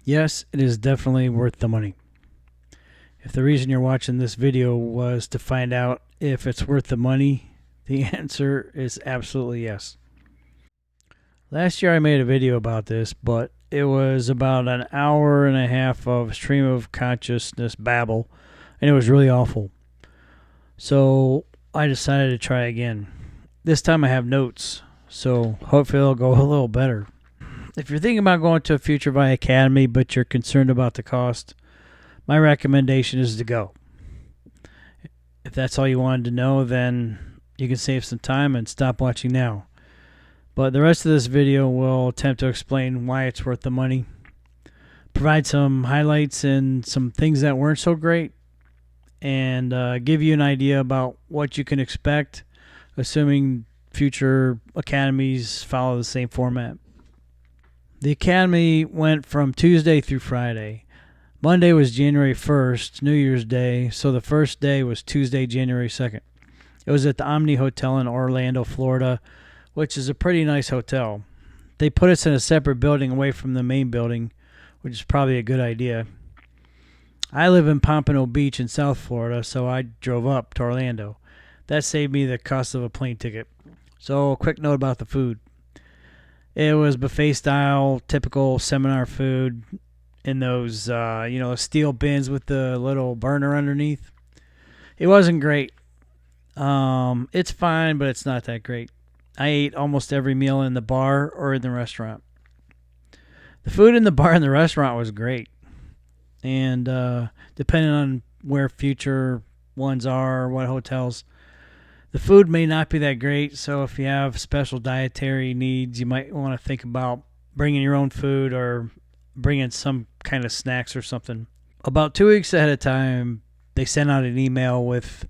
Yes, it is definitely worth the money. If the reason you're watching this video was to find out if it's worth the money, the answer is absolutely yes. Last year I made a video about this, but it was about an hour and a half of stream of consciousness babble, and it was really awful. So I decided to try again. This time I have notes, so hopefully it'll go a little better. If you're thinking about going to a future Vai Academy, but you're concerned about the cost, my recommendation is to go. If that's all you wanted to know, then you can save some time and stop watching now. But the rest of this video will attempt to explain why it's worth the money, provide some highlights and some things that weren't so great, and give you an idea about what you can expect, assuming future academies follow the same format. The academy went from Tuesday through Friday. Monday was January 1st, New Year's Day, so the first day was Tuesday, January 2nd. It was at the Omni Hotel in Orlando, Florida, which is a pretty nice hotel. They put us in a separate building away from the main building, which is probably a good idea. I live in Pompano Beach in South Florida, so I drove up to Orlando. That saved me the cost of a plane ticket. So a quick note about the food. It was buffet style, typical seminar food in those steel bins with the little burner underneath. It wasn't great. It's fine, but it's not that great. I ate almost every meal in the bar or in the restaurant. The food in the bar and the restaurant was great. And depending on where future ones are, what hotels, the food may not be that great. So if you have special dietary needs, you might want to think about bringing your own food or bringing some kind of snacks or something. About 2 weeks ahead of time, they sent out an email with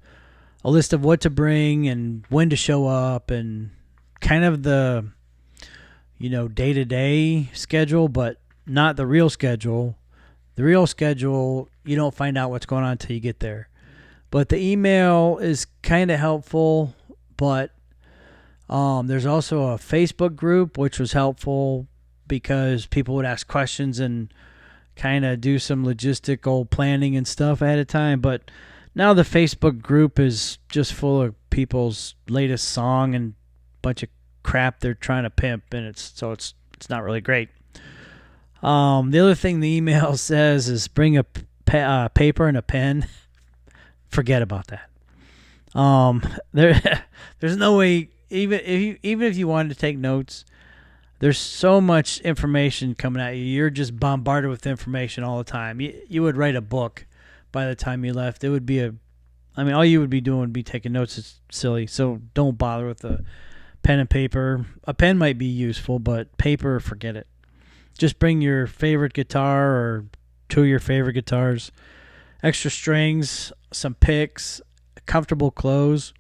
a list of what to bring and when to show up and kind of the day-to-day schedule, but not the real schedule. The real schedule, you don't find out what's going on until you get there. But the email is kind of helpful, but there's also a Facebook group, which was helpful because people would ask questions and kind of do some logistical planning and stuff ahead of time. But now the Facebook group is just full of people's latest song and bunch of crap they're trying to pimp, and it's not really great. The other thing the email says is bring a paper and a pen. Forget about that. There's no way. Even if you wanted to take notes, there's so much information coming at you. You're just bombarded with information all the time. You would write a book by the time you left. It would be all you would be doing would be taking notes. It's silly. So don't bother with the pen and paper. A pen might be useful, but paper, forget it. Just bring your favorite guitar or two of your favorite guitars, extra strings, some picks, comfortable clothes,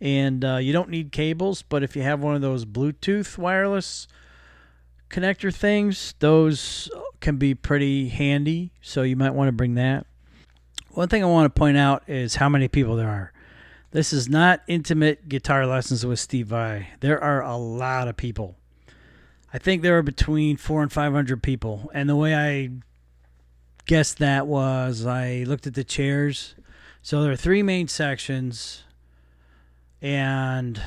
and you don't need cables, but if you have one of those Bluetooth wireless connector things, those can be pretty handy, so you might want to bring that. One thing I want to point out is how many people there are. This is not intimate guitar lessons with Steve Vai. There are a lot of people. I think there are between 400 and 500 people, and the way I guessed that was I looked at the chairs. So there are 3 main sections, and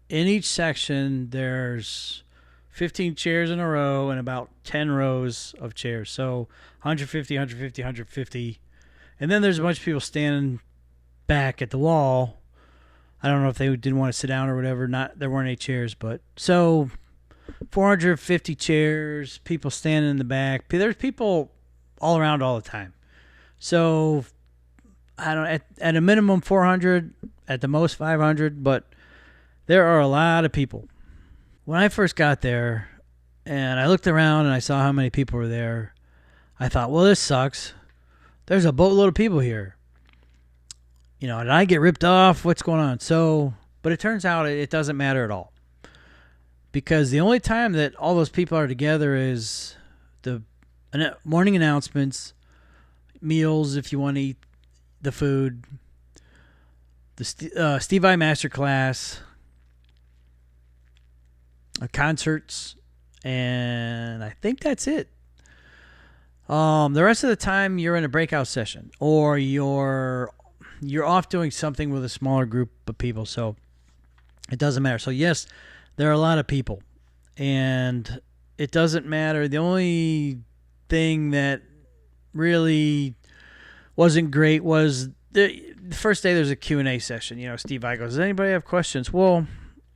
in each section there's 15 chairs in a row and about 10 rows of chairs. So 150, 150, 150. And then there's a bunch of people standing back at the wall. I don't know if they didn't want to sit down or whatever. There weren't any chairs, but so 450 chairs, people standing in the back. There's people all around all the time. So I don't at a minimum 400, at the most 500, but there are a lot of people. When I first got there and I looked around and I saw how many people were there, I thought, well, this sucks. There's a boatload of people here. Did I get ripped off? What's going on? But it turns out it doesn't matter at all. Because the only time that all those people are together is the morning announcements, meals if you want to eat the food, the Steve Vai Masterclass, concerts, and I think that's it. The rest of the time you're in a breakout session or you're off doing something with a smaller group of people. So it doesn't matter. So yes, there are a lot of people, and it doesn't matter. The only thing that really wasn't great was the first day there's a Q&A session. Steve Vai goes, does anybody have questions? Well,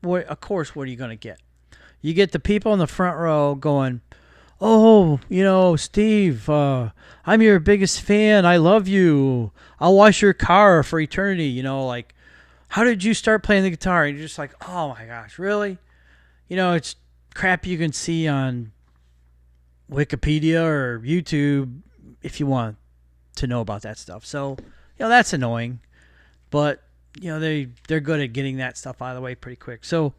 of course, what are you going to get? You get the people in the front row going, oh, Steve, I'm your biggest fan. I love you. I'll wash your car for eternity. Like, how did you start playing the guitar? And you're just like, oh my gosh, really? It's crap you can see on Wikipedia or YouTube if you want to know about that stuff. So, that's annoying. But, they're good at getting that stuff out of the way pretty quick. So,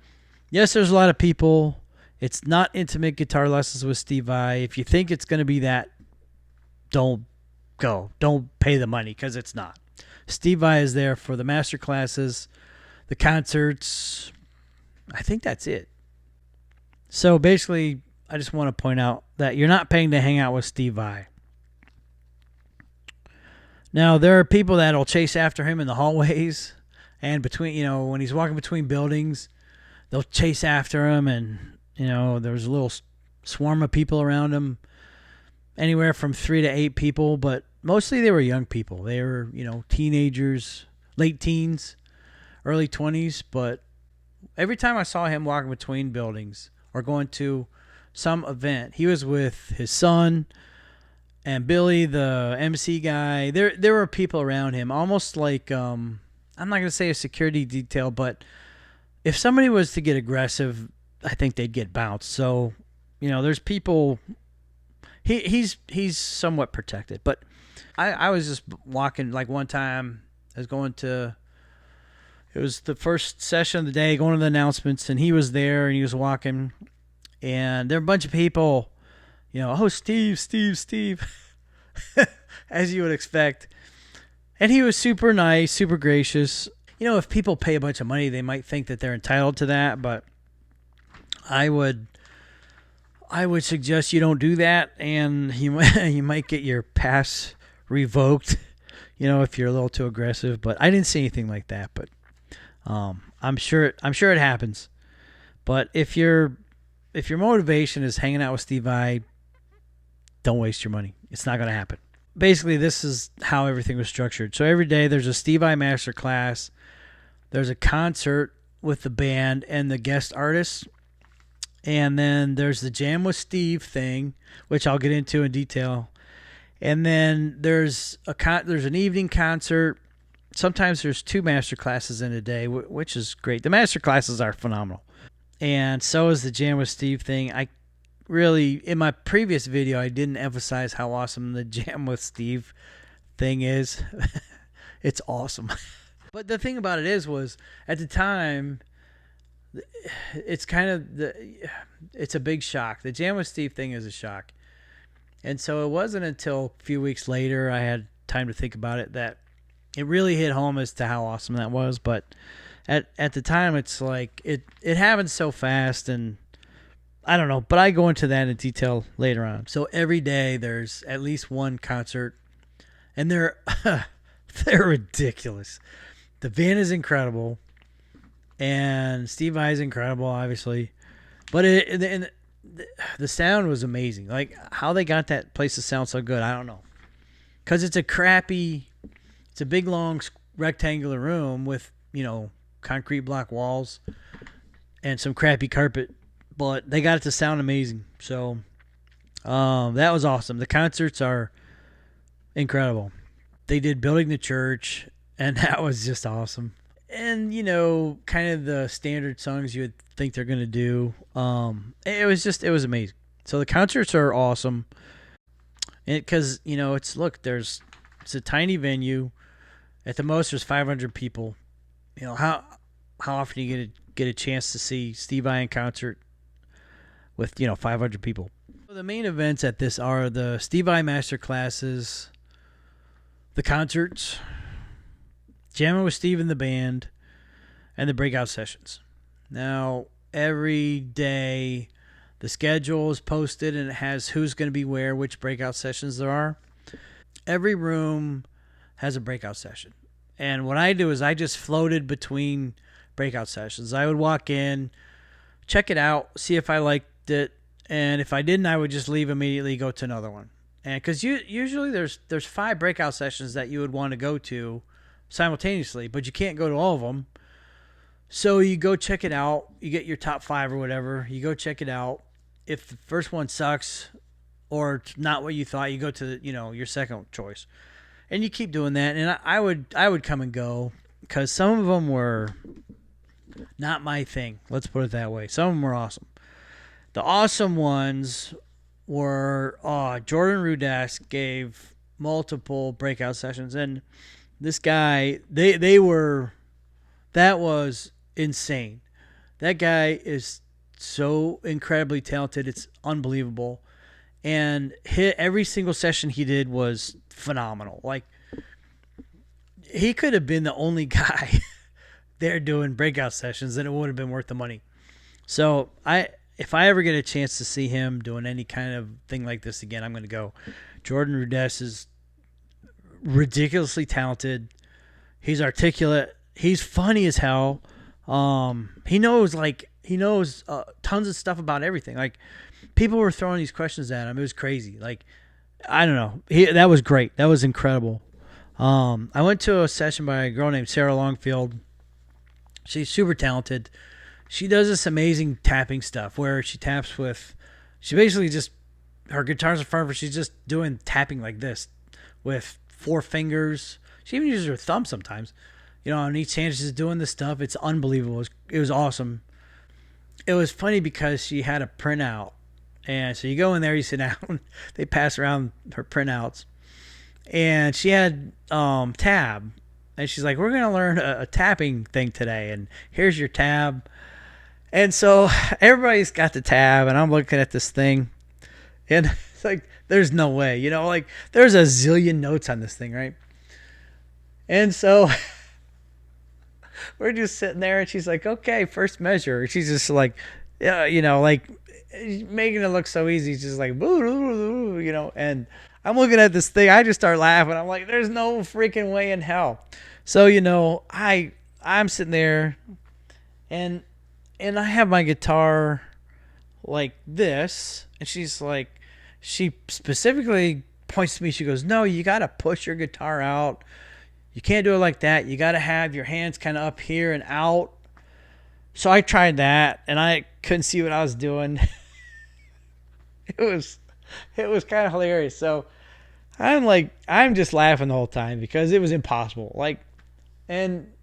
yes, there's a lot of people. It's not intimate guitar lessons with Steve Vai. If you think it's going to be that, don't go. Don't pay the money, because it's not. Steve Vai is there for the master classes, the concerts. I think that's it. So basically, I just want to point out that you're not paying to hang out with Steve Vai. Now, there are people that'll chase after him in the hallways and between, when he's walking between buildings, they'll chase after him, and, there's a little swarm of people around him, anywhere from 3 to 8 people, but mostly they were young people. They were, teenagers, late teens, early 20s, but every time I saw him walking between buildings or going to some event, he was with his son and Billy, the MC guy. There were people around him, almost like, I'm not going to say a security detail, but if somebody was to get aggressive, I think they'd get bounced. So, there's people. He's somewhat protected, but I was just walking, like one time I was going to, it was the first session of the day, going to the announcements, and he was there and he was walking, and there were a bunch of people, oh, Steve, as you would expect. And he was super nice, super gracious. If people pay a bunch of money, they might think that they're entitled to that, but I would suggest you don't do that, and you might get your pass revoked, if you're a little too aggressive. But I didn't see anything like that. But I'm sure it happens. But if your motivation is hanging out with Steve Vai, don't waste your money. It's not going to happen. Basically, this is how everything was structured. So every day there's a Steve Vai master class. There's a concert with the band and the guest artists. And then there's the Jam with Steve thing, which I'll get into in detail. And then there's an evening concert. Sometimes there's 2 master classes in a day, which is great. The master classes are phenomenal. And so is the Jam with Steve thing. I really, in my previous video, I didn't emphasize how awesome the Jam with Steve thing is. It's awesome. But the thing about it was, at the time, it's kind of it's a big shock. The Jam with Steve thing is a shock. And so it wasn't until a few weeks later I had time to think about it that it really hit home as to how awesome that was. But at the time, it's like it happened so fast, and I don't know, but I go into that in detail later on. So every day there's at least one concert, and they're ridiculous. The band is incredible, and Steve Vai is incredible, obviously, but the sound was amazing. Like, how they got that place to sound so good, I don't know, because it's a big long rectangular room with concrete block walls and some crappy carpet, but they got it to sound amazing. So that was awesome. The concerts are incredible. They did Building the Church, and that was just awesome. And, kind of the standard songs you would think they're going to do. It was amazing. So the concerts are awesome. Because, it's a tiny venue. At the most, there's 500 people. How often do you get a chance to see Steve Vai in concert with 500 people? So the main events at this are the Steve Vai master classes, the concerts, jamming with Steve and the band, and the breakout sessions. Now, every day The schedule is posted and it has who's going to be where, which breakout sessions there are. Every room has a breakout session. And what I do is I just floated between breakout sessions. I would walk in, check it out, see if I liked it, and if I didn't, I would just leave immediately, go to another one. And because usually there's 5 breakout sessions that you would want to go to simultaneously, but you can't go to all of them. So you go check it out. You get your top 5 or whatever. You go check it out. If the first one sucks or it's not what you thought, you go to your second choice, and you keep doing that. And I would come and go because some of them were not my thing. Let's put it that way. Some of them were awesome. The awesome ones were Jordan Rudess gave multiple breakout sessions, and this guy that was insane. That guy is so incredibly talented. It's unbelievable. And every single session he did was phenomenal. Like, he could have been the only guy there doing breakout sessions, and it would have been worth the money. So if I ever get a chance to see him doing any kind of thing like this again, I'm going to go. Jordan Rudess is ridiculously talented. He's articulate. He's funny as hell. He knows tons of stuff about everything. Like, people were throwing these questions at him. It was crazy. Like, I don't know. That was great. That was incredible. I went to a session by a girl named Sarah Longfield. She's super talented. She does this amazing tapping stuff where she taps she basically just, her guitar's in front of her. She's just doing tapping like this with 4 fingers. She even uses her thumb sometimes. On each hand, she's doing this stuff. It's unbelievable. It was awesome. It was funny because she had a printout. And so you go in there, you sit down. They pass around her printouts. And she had tab. And she's like, we're going to learn a tapping thing today. And here's your tab. And so everybody's got the tab. And I'm looking at this thing. And it's like, there's no way. There's a zillion notes on this thing, right? And so we're just sitting there. And she's like, okay, first measure. She's just like, making it look so easy. She's just like, and I'm looking at this thing. I just start laughing. I'm like, there's no freaking way in hell. So, I'm sitting there and I have my guitar like this. And she's like, she specifically points to me. She goes, no, you got to push your guitar out. You can't do it like that. You got to have your hands kind of up here and out. So I tried that and I couldn't see what I was doing. It was kind of hilarious. So I'm just laughing the whole time because it was impossible. And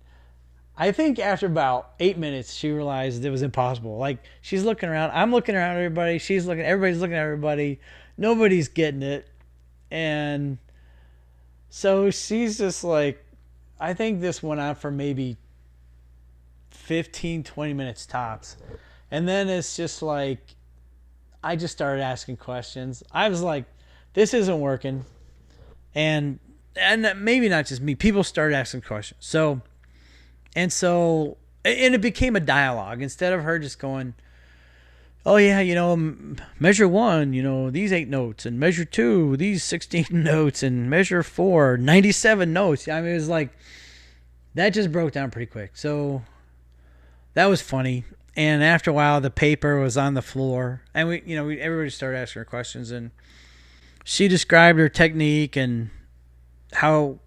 I think after about 8 minutes, she realized it was impossible. Like, she's looking around. I'm looking around at everybody. Everybody's looking at everybody. Nobody's getting it. And so she's just like, I think this went on for maybe 15, 20 minutes tops. And then it's just like, I just started asking questions. I was like, this isn't working. And maybe not just me. People started asking questions. So it became a dialogue instead of her just going, oh yeah, measure 1, these 8 notes, and measure 2, these 16 notes, and measure 4, 97 notes. I mean, it was like, that just broke down pretty quick. So that was funny. And after a while, the paper was on the floor, and everybody started asking her questions, and she described her technique and how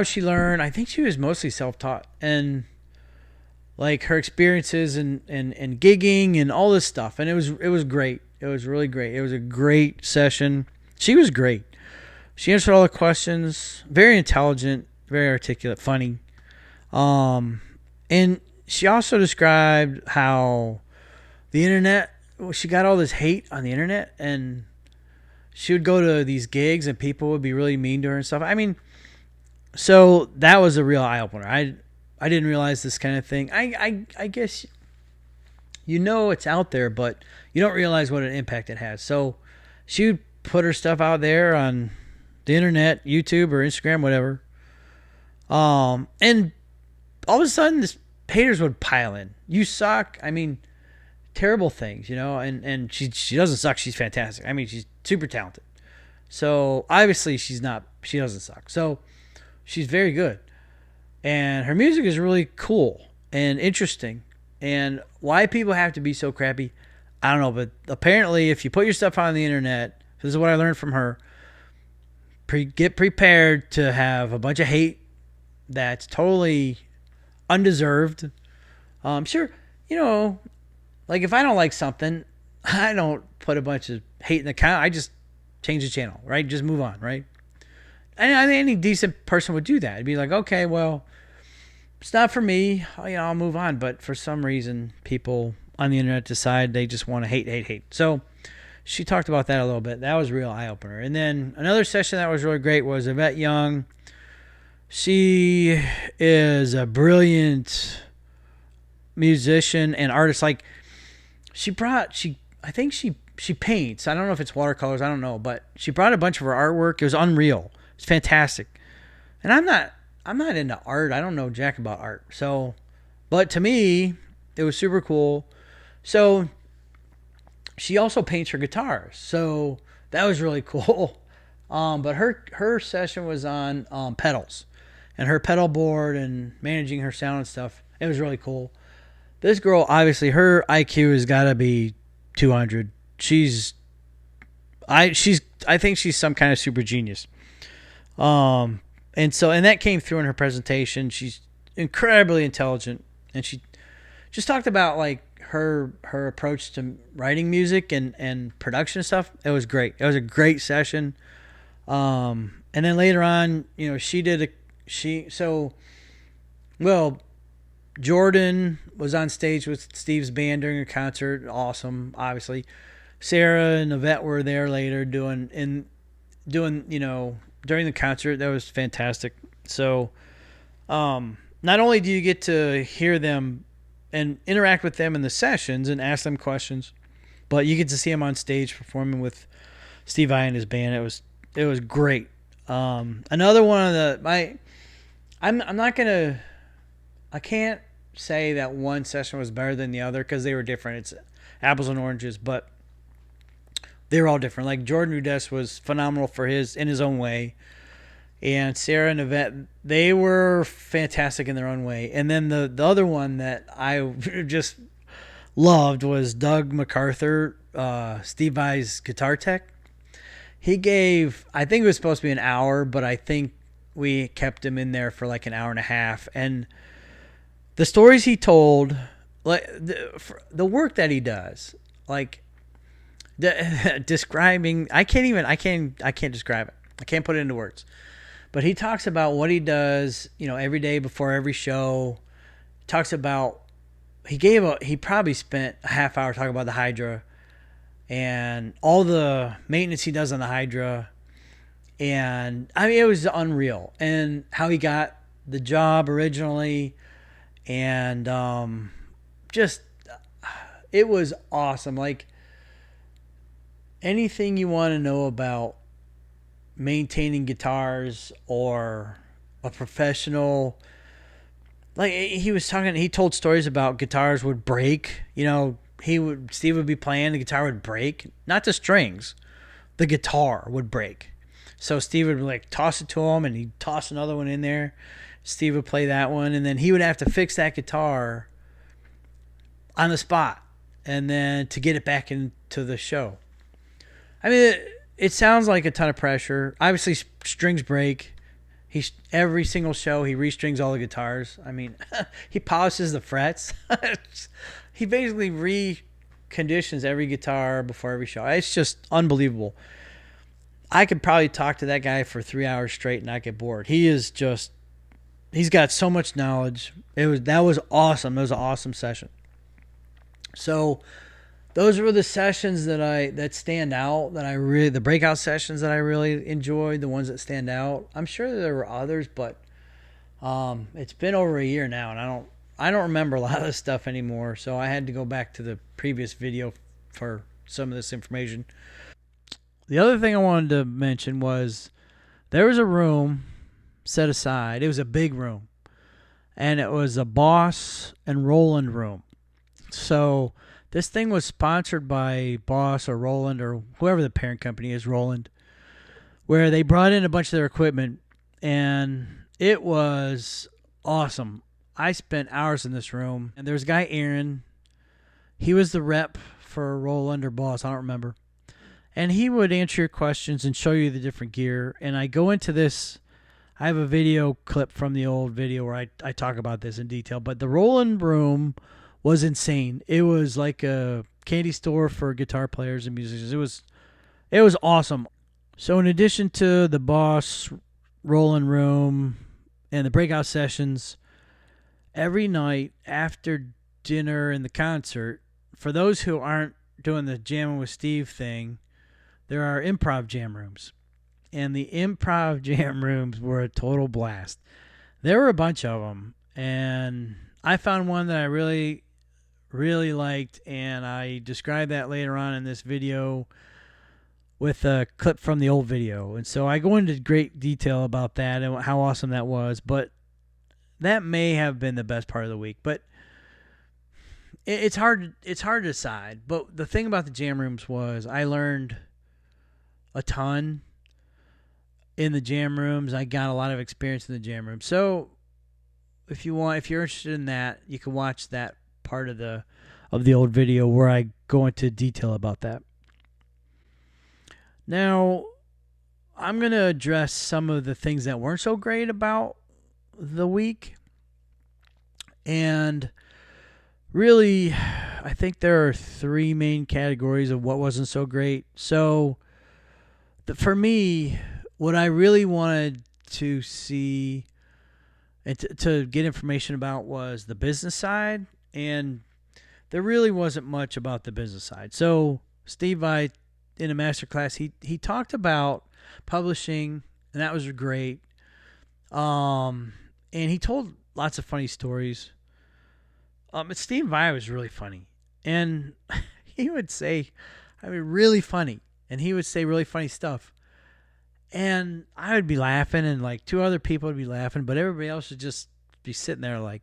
she learned. I think she was mostly self-taught, and like her experiences and gigging and all this stuff. And it was great. It was really great. It was a great session. She was great. She answered all the questions. Very intelligent, very articulate, funny. And she also described how the internet, she got all this hate on the internet, and she would go to these gigs and people would be really mean to her and stuff. I mean, so that was a real eye-opener. I didn't realize this kind of thing. I guess it's out there, but you don't realize what an impact it has. So she would put her stuff out there on the internet, YouTube or Instagram, whatever. And all of a sudden, haters would pile in. You suck. I mean, terrible things, and she doesn't suck. She's fantastic. I mean, she's super talented. So obviously she doesn't suck. So she's very good. And her music is really cool and interesting. And why people have to be so crappy, I don't know. But apparently if you put your stuff on the internet, this is what I learned from her, get prepared to have a bunch of hate that's totally undeserved. Sure, like if I don't like something, I don't put a bunch of hate in the comment. I just change the channel, right? Just move on, right? And I think any decent person would do that. It'd be like, okay, well, it's not for me. I'll move on. But for some reason, people on the internet decide they just want to hate. So she talked about that a little bit. That was a real eye-opener. And then another session that was really great was Yvette Young. She is a brilliant musician and artist. Like I think she paints. I don't know if it's watercolors. I don't know, but she brought a bunch of her artwork. It was unreal. It's fantastic. And I'm not into art. I don't know jack about art. So, but to me, it was super cool. So she also paints her guitars. So that was really cool. But her session was on pedals and her pedal board and managing her sound and stuff. It was really cool. This girl, obviously, her IQ has got to be 200. I think she's some kind of super genius. And that came through in her presentation. She's incredibly intelligent, and she just talked about like her approach to writing music and production stuff. It was great. It was a great session. And then later on, Jordan was on stage with Steve's band during a concert. Awesome, obviously. Sarah and Yvette were there later doing during the concert. That was fantastic. So, not only do you get to hear them and interact with them in the sessions and ask them questions, but you get to see them on stage performing with Steve Vai and his band. It was great. Another one of I can't say that one session was better than the other because they were different. It's apples and oranges, but they're all different. Like Jordan Rudess was phenomenal in his own way. And Sarah and Yvette, they were fantastic in their own way. And then the other one that I just loved was Doug MacArthur, Steve Vai's guitar tech. He gave, I think it was supposed to be an hour, but I think we kept him in there for like an hour and a half. And the stories he told, like the work that he does, like describing, I can't describe it. I can't put it into words. But he talks about what he does, every day before every show. Talks about he probably spent a half hour talking about the Hydra and all the maintenance he does on the Hydra. And I mean, it was unreal. And how he got the job originally. And it was awesome. Like anything you want to know about maintaining guitars or a professional, like he told stories about guitars would break. Steve would be playing, the guitar would break, not the strings, the guitar would break. So Steve would like toss it to him, and he'd toss another one in there. Steve would play that one, and then he would have to fix that guitar on the spot, and then to get it back into the show. I mean, it sounds like a ton of pressure. Obviously, strings break. Every single show, he restrings all the guitars. I mean, he polishes the frets. He basically reconditions every guitar before every show. It's just unbelievable. I could probably talk to that guy for 3 hours straight and not get bored. He's got so much knowledge. That was awesome. It was an awesome session. So those were the sessions that stand out, the breakout sessions that I really enjoyed, the ones that stand out. I'm sure there were others, but it's been over a year now, and I don't remember a lot of this stuff anymore. So I had to go back to the previous video for some of this information. The other thing I wanted to mention was there was a room set aside. It was a big room, and it was a Boss and Roland room. So This thing was sponsored by Boss or Roland or whoever the parent company is, Roland, where they brought in a bunch of their equipment, and it was awesome. I spent hours in this room, and there's a guy, Aaron. He was the rep for Roland or Boss, I don't remember. And he would answer your questions and show you the different gear. And I go into this. I have a video clip from the old video where I talk about this in detail. But the Roland room was insane. It was like a candy store for guitar players and musicians. It was awesome. So in addition to the Boss Roland room and the breakout sessions, every night after dinner and the concert, for those who aren't doing the Jamming with Steve thing, there are improv jam rooms. And the improv jam rooms were a total blast. There were a bunch of them. And I found one that I really, really liked. And I described that later on in this video with a clip from the old video. And so I go into great detail about that and how awesome that was. But that may have been the best part of the week. But it's hard to decide. But the thing about the jam rooms was I learned a ton in the jam rooms. I got a lot of experience in the jam room. So if you're interested in that, you can watch that part of the old video where I go into detail about that. Now, I'm going to address some of the things that weren't so great about the week. And really, I think there are three main categories of what wasn't so great. So for me, what I really wanted to see and to get information about was the business side, and there really wasn't much about the business side. So Steve Vai, in a masterclass, he talked about publishing, and that was great. And he told lots of funny stories. But Steve Vai was really funny, and he would say, really funny. And he would say really funny stuff. And I would be laughing, and like two other people would be laughing, but everybody else would just be sitting there like,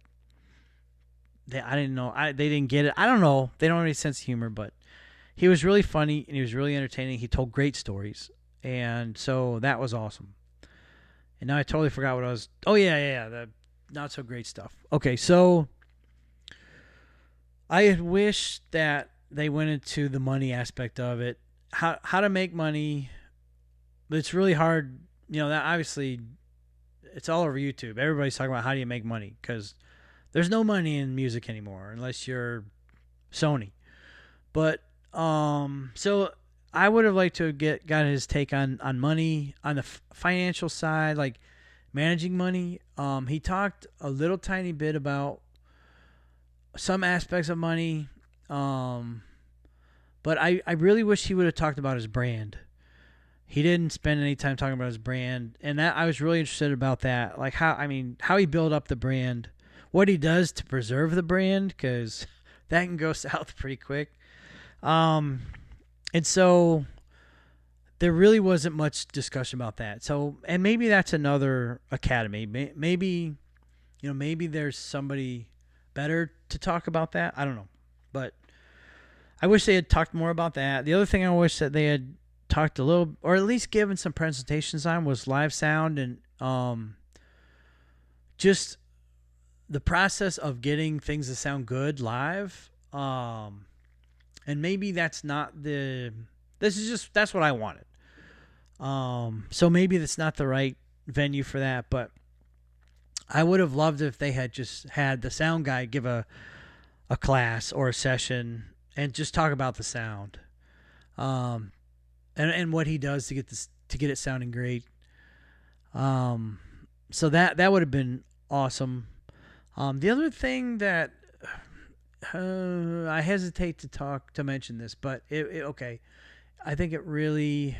I didn't know. They didn't get it. I don't know. They don't have any sense of humor, but he was really funny, and he was really entertaining. He told great stories. And so that was awesome. And now I totally forgot what I was. Oh, yeah. The not so great stuff. Okay, so I had wished that they went into the money aspect of it. How to make money, but it's really hard. That obviously it's all over YouTube. Everybody's talking about how do you make money, because there's no money in music anymore unless you're Sony. But so I would have liked to have got his take on money, on the financial side, like managing money. He talked a little tiny bit about some aspects of money. But I really wish he would have talked about his brand. He didn't spend any time talking about his brand, and that I was really interested about that. Like how he built up the brand, what he does to preserve the brand, because that can go south pretty quick. And so there really wasn't much discussion about that. So, and maybe that's another academy. Maybe there's somebody better to talk about that. I don't know, but I wish they had talked more about that. The other thing I wish that they had talked a little, or at least given some presentations on, was live sound, and just the process of getting things to sound good live. And maybe that's not that's what I wanted. So maybe that's not the right venue for that, but I would have loved if they had just had the sound guy give a class or a session and just talk about the sound, and what he does to get it sounding great. So that would have been awesome. The other thing that I hesitate to mention this, but okay, I think it really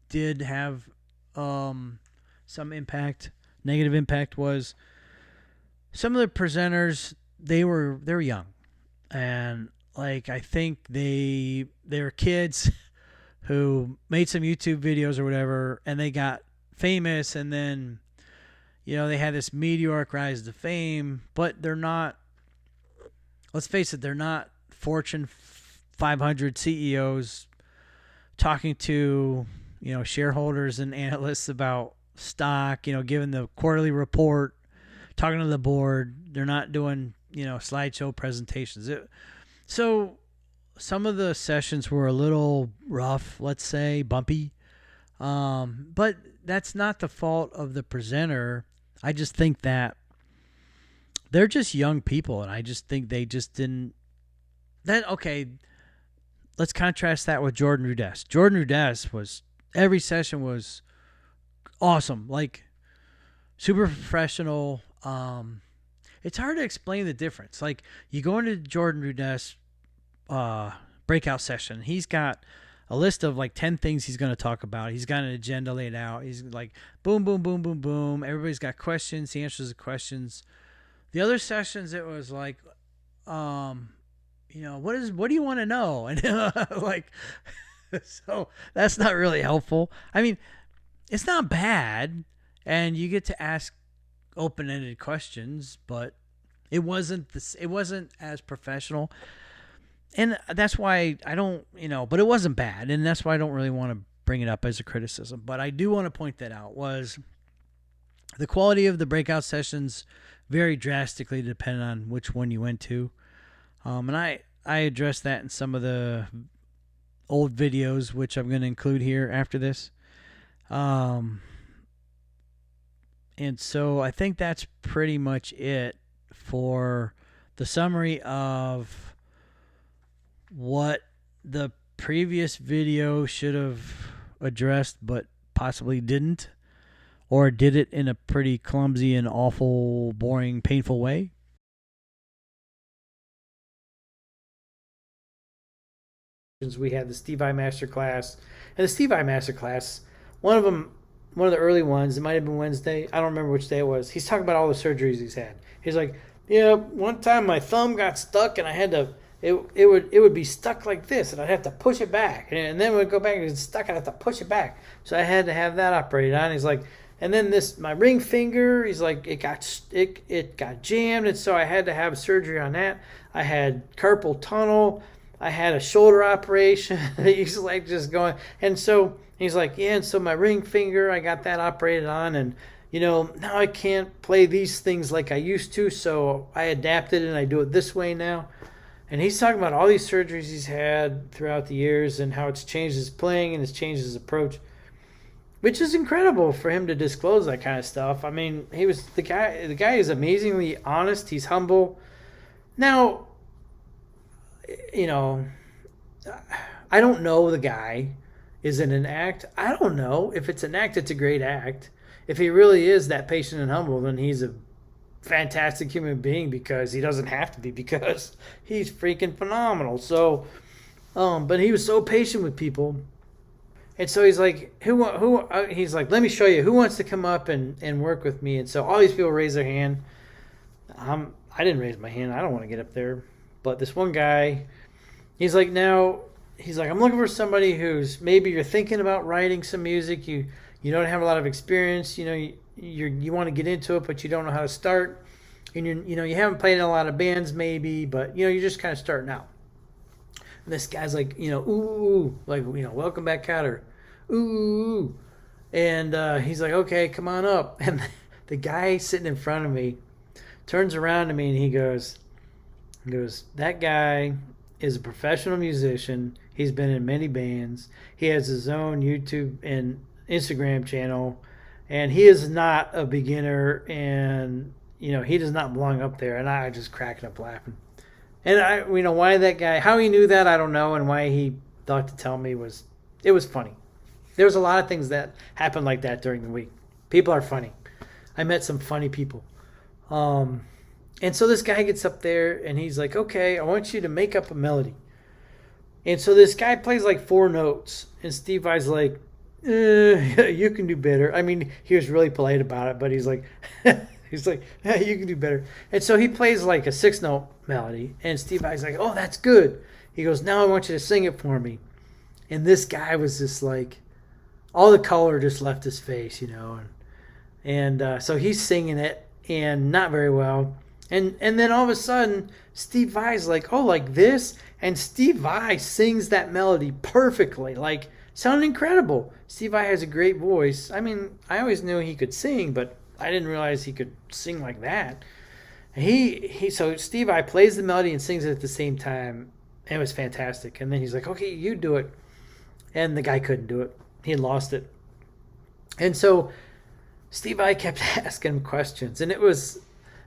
did have some impact. Negative impact was some of the presenters. They were young, and like I think they were kids who made some YouTube videos or whatever, and they got famous, and then they had this meteoric rise to fame, but they're not. Let's face it, they're not Fortune 500 CEOs talking to, shareholders and analysts about stock, giving the quarterly report, talking to the board. They're not doing, slideshow presentations. So some of the sessions were a little rough, let's say, bumpy. But that's not the fault of the presenter. I just think that they're just young people, and I just think they just didn't. Okay, let's contrast that with Jordan Rudess. Jordan Rudess every session was awesome, like super professional. It's hard to explain the difference. Like, you go into Jordan Rudess breakout session, he's got a list of like 10 things he's going to talk about. He's got an agenda laid out. He's like, boom, boom, boom, boom, boom. Everybody's got questions. He answers the questions. The other sessions, it was like, what do you want to know? And like, so that's not really helpful. I mean, it's not bad, and you get to ask open-ended questions, but it wasn't as professional. And that's why I don't, but it wasn't bad. And that's why I don't really want to bring it up as a criticism. But I do want to point that out, was the quality of the breakout sessions very drastically depending on which one you went to. And I addressed that in some of the old videos, which I'm going to include here after this. And so I think that's pretty much it for the summary of what the previous video should have addressed but possibly didn't, or did it in a pretty clumsy and awful, boring, painful way. We had the Steve I Masterclass, and the Steve I Masterclass, one of the early ones, it might have been Wednesday, I don't remember which day it was, he's talking about all the surgeries he's had. He's like, yeah, one time my thumb got stuck and I had to, it would be stuck like this, and I'd have to push it back, and then it would go back and it's stuck, I'd have to push it back. So I had to have that operated on. He's like, and then my ring finger, he's like, it got jammed, and so I had to have surgery on that. I had carpal tunnel. I had a shoulder operation. He's like just going, and so he's like, yeah, and so my ring finger, I got that operated on, and now I can't play these things like I used to, so I adapted and I do it this way now. And he's talking about all these surgeries he's had throughout the years and how it's changed his playing and it's changed his approach, which is incredible for him to disclose that kind of stuff. I mean, the guy is amazingly honest. He's humble. Now, I don't know the guy. Is it an act? I don't know. If it's an act, it's a great act. If he really is that patient and humble, then he's a fantastic human being, because he doesn't have to be, because he's freaking phenomenal. So, but he was so patient with people. And so he's like, he's like, let me show you who wants to come up and work with me. And so all these people raise their hand. I didn't raise my hand. I don't want to get up there. But this one guy, he's like, I'm looking for somebody who's, maybe you're thinking about writing some music. You don't have a lot of experience. You want to get into it, but you don't know how to start. And you haven't played in a lot of bands maybe, but you're just kind of starting out. And this guy's like, ooh, like, welcome back, Cotter. Ooh. And he's like, okay, come on up. And the guy sitting in front of me turns around to me and he goes, that guy is a professional musician. He's been in many bands. He has his own YouTube and Instagram channel, and he is not a beginner, and he does not belong up there. And I just cracking up laughing. And why that guy, how he knew that, I don't know, and why he thought to tell me was funny. There was a lot of things that happened like that during the week. People are funny. I met some funny people. And so this guy gets up there and he's like, okay, I want you to make up a melody. And so this guy plays like 4 notes, and Steve Vai's like, you can do better. I mean, he was really polite about it, but he's like, hey, you can do better. And so he plays like a 6-note melody, and Steve Vai's like, oh, that's good. He goes, now I want you to sing it for me. And this guy was just like, all the color just left his face, And so he's singing it, and not very well. And then all of a sudden, Steve Vai's like, oh, like this? And Steve Vai sings that melody perfectly. Like, sounded incredible. Steve Vai has a great voice. I mean, I always knew he could sing, but I didn't realize he could sing like that. So Steve Vai plays the melody and sings it at the same time. It was fantastic. And then he's like, okay, you do it. And the guy couldn't do it. He had lost it. And so Steve Vai kept asking him questions. And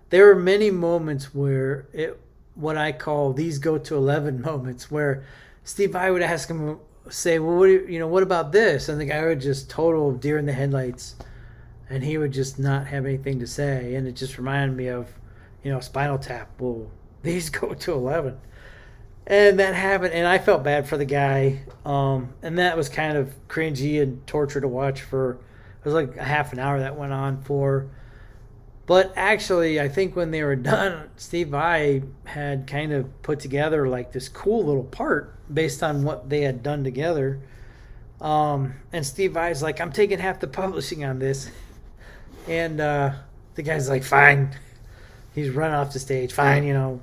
there were many moments where what I call these go to 11 moments, where Steve Vai would ask him, say, well, what about this? And the guy would just total deer in the headlights. And he would just not have anything to say. And it just reminded me of, Spinal Tap. Well, these go to 11. And that happened, and I felt bad for the guy. And that was kind of cringy and torture to watch it was like a half an hour that went on for. But actually, I think when they were done, Steve Vai had kind of put together like this cool little part based on what they had done together. And Steve Vai's like, I'm taking half the publishing on this. And the guy's like, fine. He's run off the stage. Fine, and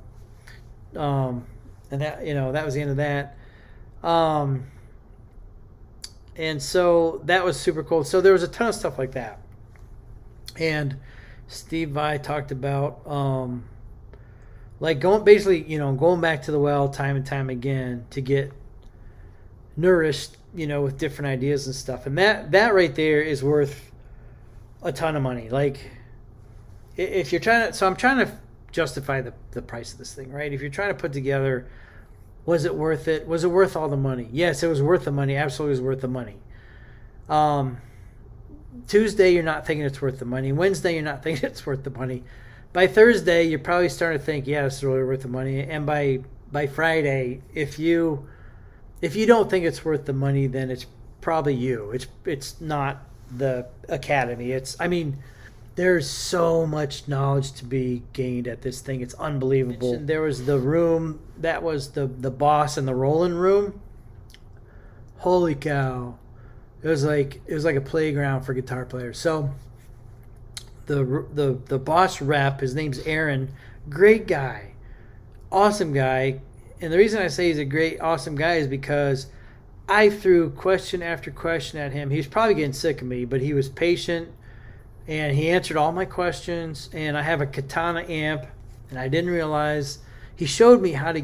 that was the end of that. And so that was super cool. So there was a ton of stuff like that. And Steve Vai talked about like going back to the well time and time again to get nourished, with different ideas and stuff. And that right there is worth a ton of money. Like, if you're I'm trying to justify the price of this thing, right? If you're trying to put together, was it worth it? Was it worth all the money? Yes, it was worth the money. Absolutely, it was worth the money. Tuesday, you're not thinking it's worth the money. Wednesday, you're not thinking it's worth the money. By Thursday, you're probably starting to think, yeah, it's really worth the money. And by Friday, if you don't think it's worth the money, then it's probably you. It's not the Academy. There's so much knowledge to be gained at this thing. It's unbelievable. There was the room that was the boss and the rolling room. Holy cow. It was like a playground for guitar players. So the boss rep, his name's Aaron, great guy. Awesome guy. And the reason I say he's a great, awesome guy is because I threw question after question at him. He was probably getting sick of me, but he was patient. And he answered all my questions. And I have a Katana amp, and I didn't realize he showed me how to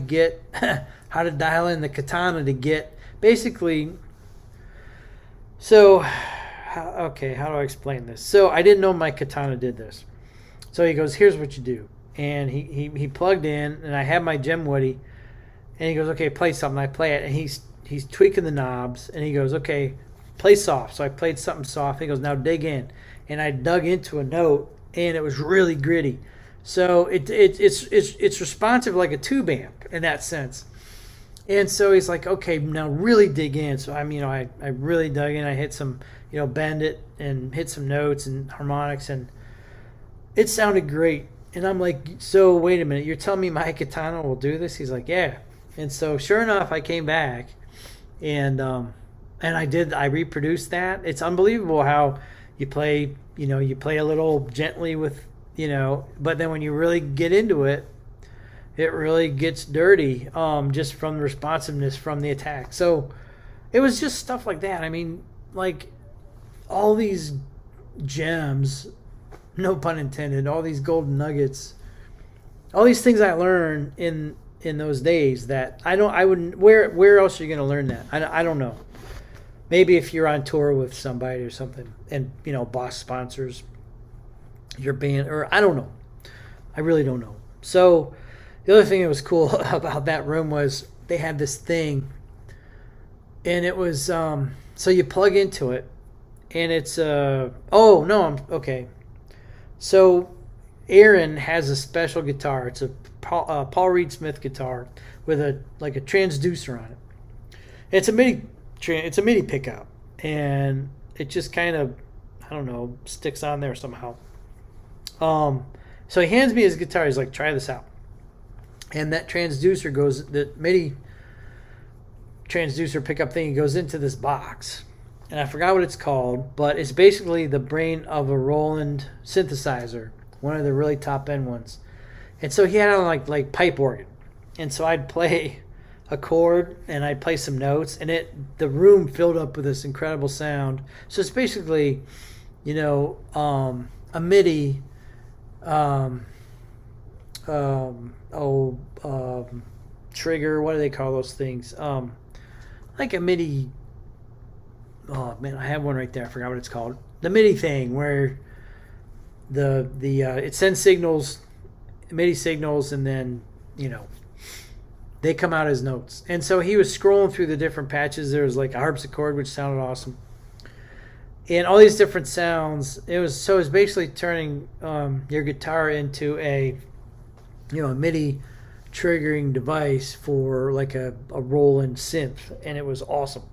dial in the Katana to get basically. So, how do I explain this? So I didn't know my Katana did this. So he goes, "Here's what you do," and he plugged in, and I have my Gem Woody, and he goes, "Okay, play something." I play it, and he's tweaking the knobs, and he goes, "Okay, play soft." So I played something soft. He goes, "Now dig in." And I dug into a note, and it was really gritty. So it's responsive like a tube amp in that sense. And so he's like, "Okay, now really dig in." So I really dug in. I hit some, bend it and hit some notes and harmonics, and it sounded great. And I'm like, "So wait a minute, you're telling me my Katana will do this?" He's like, "Yeah." And so sure enough, I came back, and I did. I reproduced that. It's unbelievable how you play a little gently with, but then when you really get into it, it really gets dirty, just from the responsiveness from the attack. So it was just stuff like that. Like all these gems, no pun intended, all these golden nuggets, all these things I learned in those days that where else are you going to learn that? I don't know. Maybe if you're on tour with somebody or something, and boss sponsors your band, or I don't know. I really don't know. So the other thing that was cool about that room was they had this thing, and it was so you plug into it, and it's okay. So Aaron has a special guitar. It's a Paul Reed Smith guitar with a transducer on it. It's a MIDI pickup, and it just kind of, sticks on there somehow. So he hands me his guitar. He's like, "Try this out." And that the MIDI transducer pickup thing goes into this box. And I forgot what it's called, but it's basically the brain of a Roland synthesizer, one of the really top end ones. And so he had on like pipe organ, and so I'd play a chord and I'd play some notes, and the room filled up with this incredible sound. So it's basically, a MIDI, um, oh, trigger. What do they call those things? Like a MIDI. Oh man, I have one right there. I forgot what it's called. The MIDI thing where the it sends signals, MIDI signals, and then they come out as notes. And so he was scrolling through the different patches. There was like a harpsichord, which sounded awesome, and all these different sounds. It was basically turning your guitar into a MIDI triggering device for like a Roland synth, and it was awesome.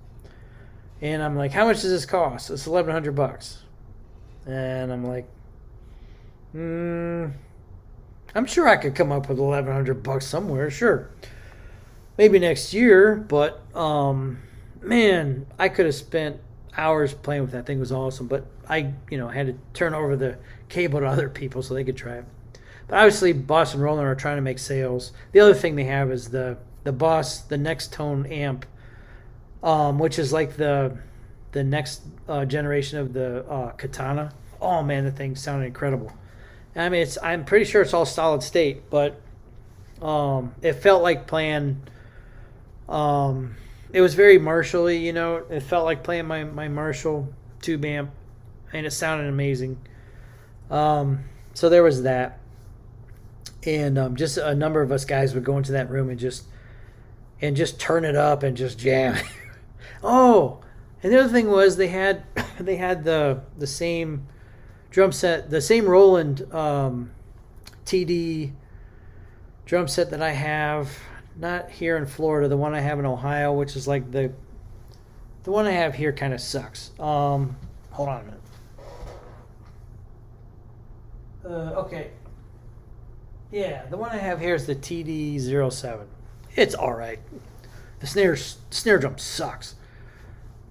And I'm like, how much does this cost? It's $1,100. And I'm like, I'm sure I could come up with $1,100 somewhere. Sure, maybe next year. But man, I could have spent hours playing with that thing. It was awesome. But I had to turn over the cable to other people so they could try it. But obviously, Boss and Roland are trying to make sales. The other thing they have is the Boss, the Next Tone amp, which is like the next generation of the Katana. Oh man, the thing sounded incredible. I mean, I'm pretty sure it's all solid state, but it felt like playing. It was very Marshall-y, It felt like playing my Marshall tube amp, and it sounded amazing. So there was that, and just a number of us guys would go into that room and just turn it up and just jam. Oh, and the other thing was they had the same drum set, the same Roland TD drum set that I have, not here in Florida, the one I have in Ohio, which is like the one I have here kind of sucks. Hold on a minute. Okay. Yeah, the one I have here is the TD07. It's all right. The snare drum sucks.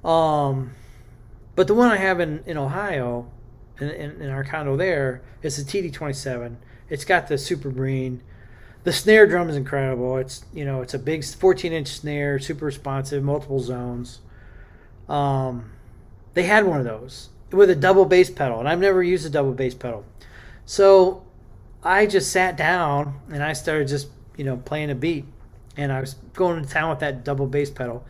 But the one I have in Ohio, in our condo there, is the TD27. It's got the Super Breen. The snare drum is incredible. It's it's a big 14-inch snare, super responsive, multiple zones. They had one of those with a double bass pedal, and I've never used a double bass pedal. So I just sat down and I started just playing a beat, and I was going to town with that double bass pedal.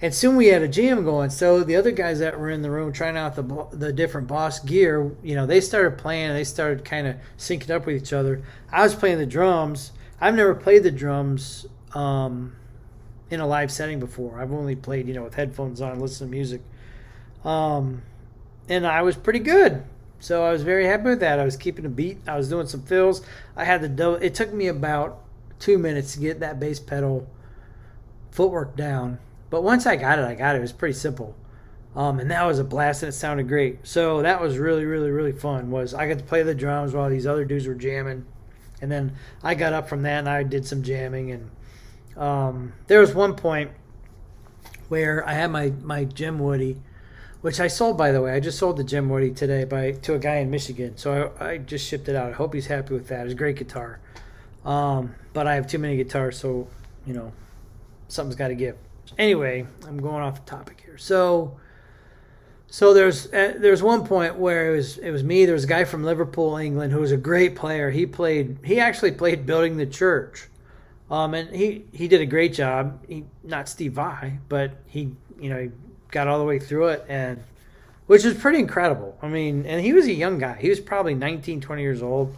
And soon we had a jam going. So the other guys that were in the room trying out the different Boss gear, they started playing. And they started kind of syncing up with each other. I was playing the drums. I've never played the drums in a live setting before. I've only played, with headphones on, listening to music. And I was pretty good. So I was very happy with that. I was keeping a beat. I was doing some fills. I had it took me about 2 minutes to get that bass pedal footwork down. But once I got it. It was pretty simple. And that was a blast, and it sounded great. So that was really, really, really fun. I got to play the drums while these other dudes were jamming. And then I got up from that, and I did some jamming. And there was one point where I had my Jim Woody, which I sold, by the way. I just sold the Jim Woody today to a guy in Michigan. So I just shipped it out. I hope he's happy with that. It's a great guitar. But I have too many guitars, so, something's got to give. Anyway, I'm going off the topic here. So there's one point where it was me. There was a guy from Liverpool, England, who was a great player. He actually played Building the Church, and he did a great job. Not Steve Vai, but he got all the way through it, and which is pretty incredible. I mean, and he was a young guy. He was probably 19, 20 years old.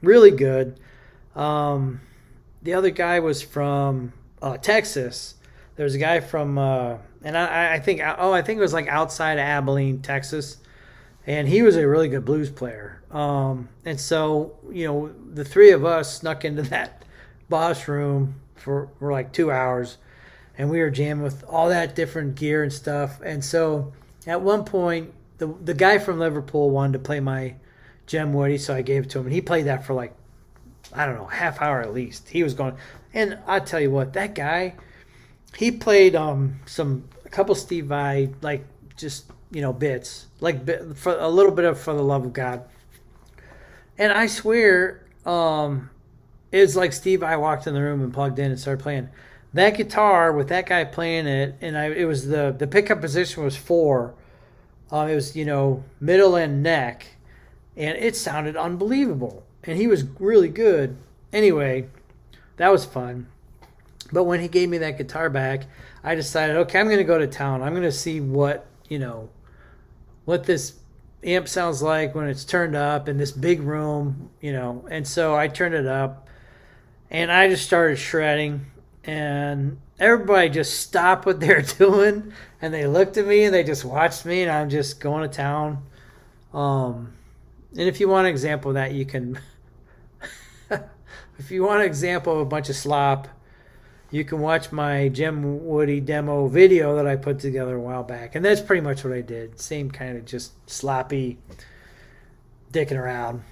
Really good. The other guy was from Texas. There was a guy from, and I think it was like outside of Abilene, Texas, and he was a really good blues player. And so the three of us snuck into that Boss room for like 2 hours, and we were jamming with all that different gear and stuff. And so at one point, the guy from Liverpool wanted to play my Gem Woody, so I gave it to him, and he played that for like, I don't know, half hour at least. He was going, and I tell you what, that guy, he played a couple Steve Vai, like just bits, like for a little bit of For the Love of God. And I swear, it's like Steve I walked in the room and plugged in and started playing. That guitar with that guy playing it, and it was the pickup position was 4. It was, middle and neck, and it sounded unbelievable. And he was really good. Anyway, that was fun. But when he gave me that guitar back, I decided, okay, I'm going to go to town. I'm going to see what this amp sounds like when it's turned up in this big room, And so I turned it up, and I just started shredding, and everybody just stopped what they were doing, and they looked at me, and they just watched me, and I'm just going to town. And if you want an example of that, you can... if you want an example of a bunch of slop, you can watch my Jim Woody demo video that I put together a while back. And that's pretty much what I did. Same kind of just sloppy dicking around,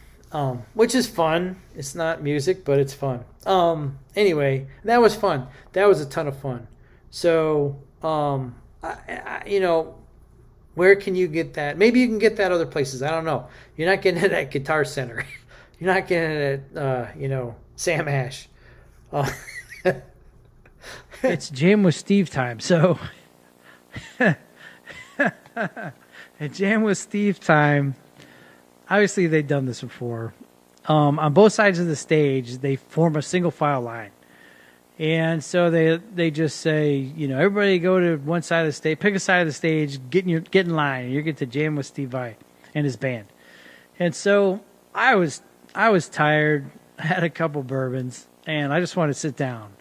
which is fun. It's not music, but it's fun. Anyway, that was fun. That was a ton of fun. So, where can you get that? Maybe you can get that other places. I don't know. You're not getting it at Guitar Center. You're not getting it at, Sam Ash. It's Jam with Steve time. So, at Jam with Steve time, obviously they've done this before. On both sides of the stage, they form a single file line. And so they just say, everybody go to one side of the stage, pick a side of the stage, get in line, and you get to Jam with Steve Vai and his band. And so I was tired, had a couple bourbons, and I just wanted to sit down.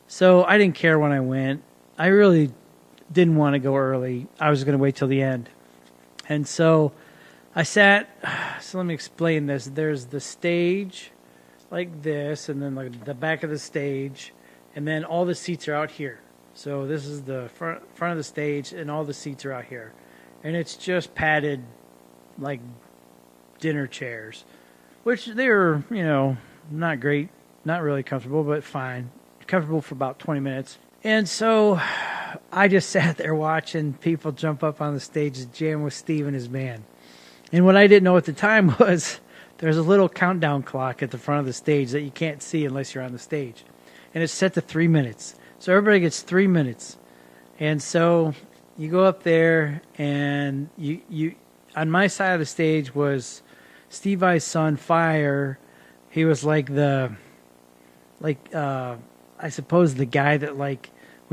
So I didn't care when I went. I really didn't want to go early. I was going to wait till the end. And so I sat. So let me explain this. There's the stage like this, and then like the back of the stage, and then all the seats are out here. So this is the front of the stage, and all the seats are out here. And it's just padded like dinner chairs, which they were, not great, not really comfortable, but fine. Comfortable for about 20 minutes. And so I just sat there watching people jump up on the stage to jam with Steve and his band. And what I didn't know at the time was there's a little countdown clock at the front of the stage that you can't see unless you're on the stage. And it's set to 3 minutes. So everybody gets 3 minutes. And so you go up there, and you on my side of the stage was Steve Vai's son, Fire. He was like I suppose the guy that when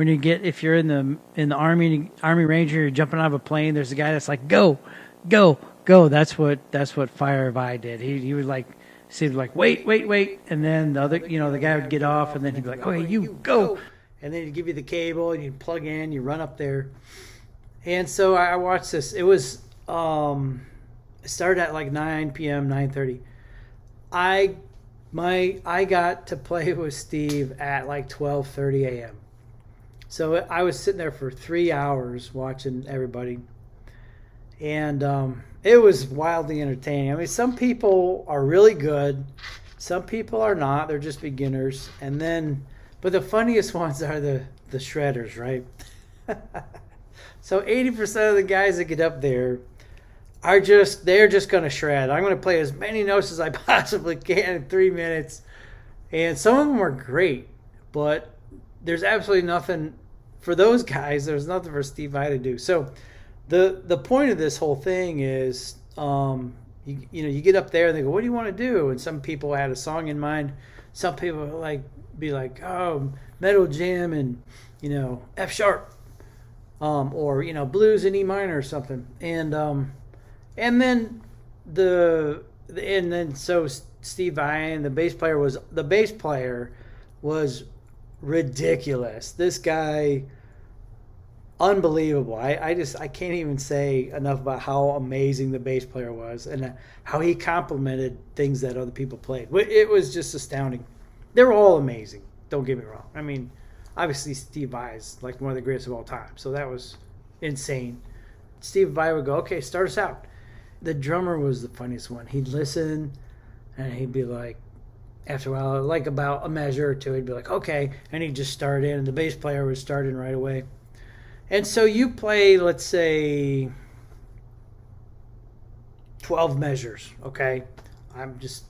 if you're in the army ranger, you're jumping out of a plane, there's a guy that's like, go, go, go. That's what Fire Vai did. He would wait, and then the other, the guy would get off, and then he'd be like, okay, you go, and then he'd give you the cable, and you'd plug in, you run up there. And so I watched this. It was it started at like 9 p.m., 9:30. I got to play with Steve at like 12:30 a.m. So I was sitting there for 3 hours watching everybody. And it was wildly entertaining. I mean, some people are really good. Some people are not. They're just beginners. But the funniest ones are the shredders, right? So 80% of the guys that get up there they're just going to shred. I'm going to play as many notes as I possibly can in 3 minutes. And some of them are great, but there's absolutely nothing for those guys. There's nothing for Steve Vai to do. So the point of this whole thing is, you get up there and they go, what do you want to do? And some people had a song in mind. Some people be like, oh, metal jam and, F sharp, or, blues in E minor or something. And then so Steve Vai and the bass player was ridiculous. This guy, unbelievable. I can't even say enough about how amazing the bass player was and how he complimented things that other people played. It was just astounding. They were all amazing. Don't get me wrong. I mean, obviously Steve Vai is like one of the greatest of all time, so that was insane. Steve Vai would go, okay, start us out. The drummer was the funniest one. He'd listen, and he'd be like, after a while, like about a measure or two, he'd be like, okay, and he'd just start in, and the bass player would start in right away. And so you play, let's say, 12 measures, okay? I'm just,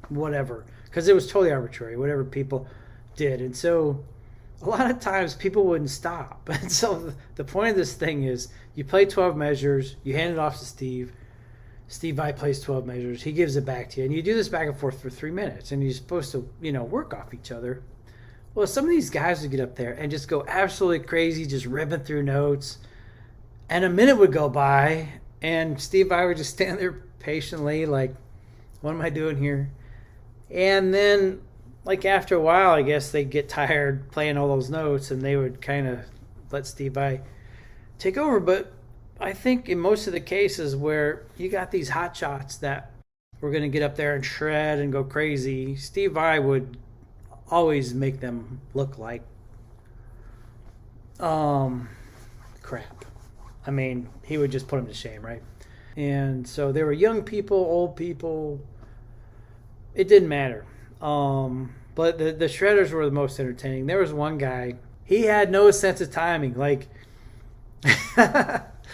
whatever. because it was totally arbitrary, whatever people did. And so a lot of times people wouldn't stop. And so the point of this thing is you play 12 measures, you hand it off to Steve. Steve Vai plays 12 measures. He gives it back to you. And you do this back and forth for 3 minutes. And you're supposed to, work off each other. Well, some of these guys would get up there and just go absolutely crazy, just ripping through notes. And a minute would go by, and Steve Vai would just stand there patiently, like, what am I doing here? And then, like, after a while, I guess they'd get tired playing all those notes, and they would kind of let Steve Vai take over. But I think in most of the cases where you got these hot shots that were going to get up there and shred and go crazy, Steve Vai would always make them look like crap. I mean, he would just put them to shame, right? And so there were young people, old people. It didn't matter. But the shredders were the most entertaining. There was one guy, he had no sense of timing. Like,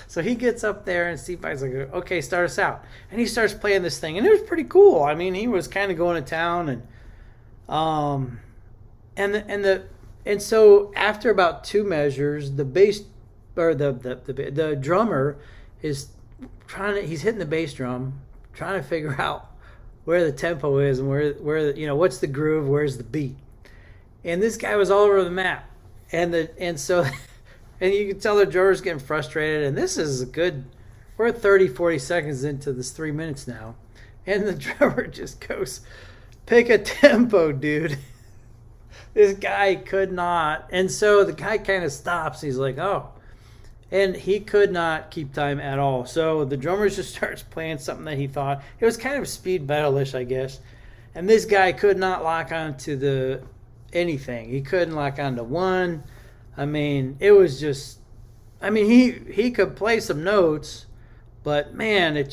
so he gets up there and Steve Vai's like, okay, start us out. And he starts playing this thing. And it was pretty cool. I mean, he was kind of going to town. And so after about 2 measures, the bass, or the drummer is he's hitting the bass drum, trying to figure out where the tempo is and where what's the groove, where's the beat. And this guy was all over the map. And you can tell the drummer's getting frustrated. And this is we're 30, 40 seconds into this 3 minutes now. And the drummer just goes, pick a tempo, dude. This guy could not. And so the guy kind of stops. He's like, oh. And he could not keep time at all. So the drummer just starts playing something that he thought. It was kind of speed metal-ish, I guess. And this guy could not lock on to anything. He couldn't lock on to one. I mean, it was just... I mean, he could play some notes. But, man,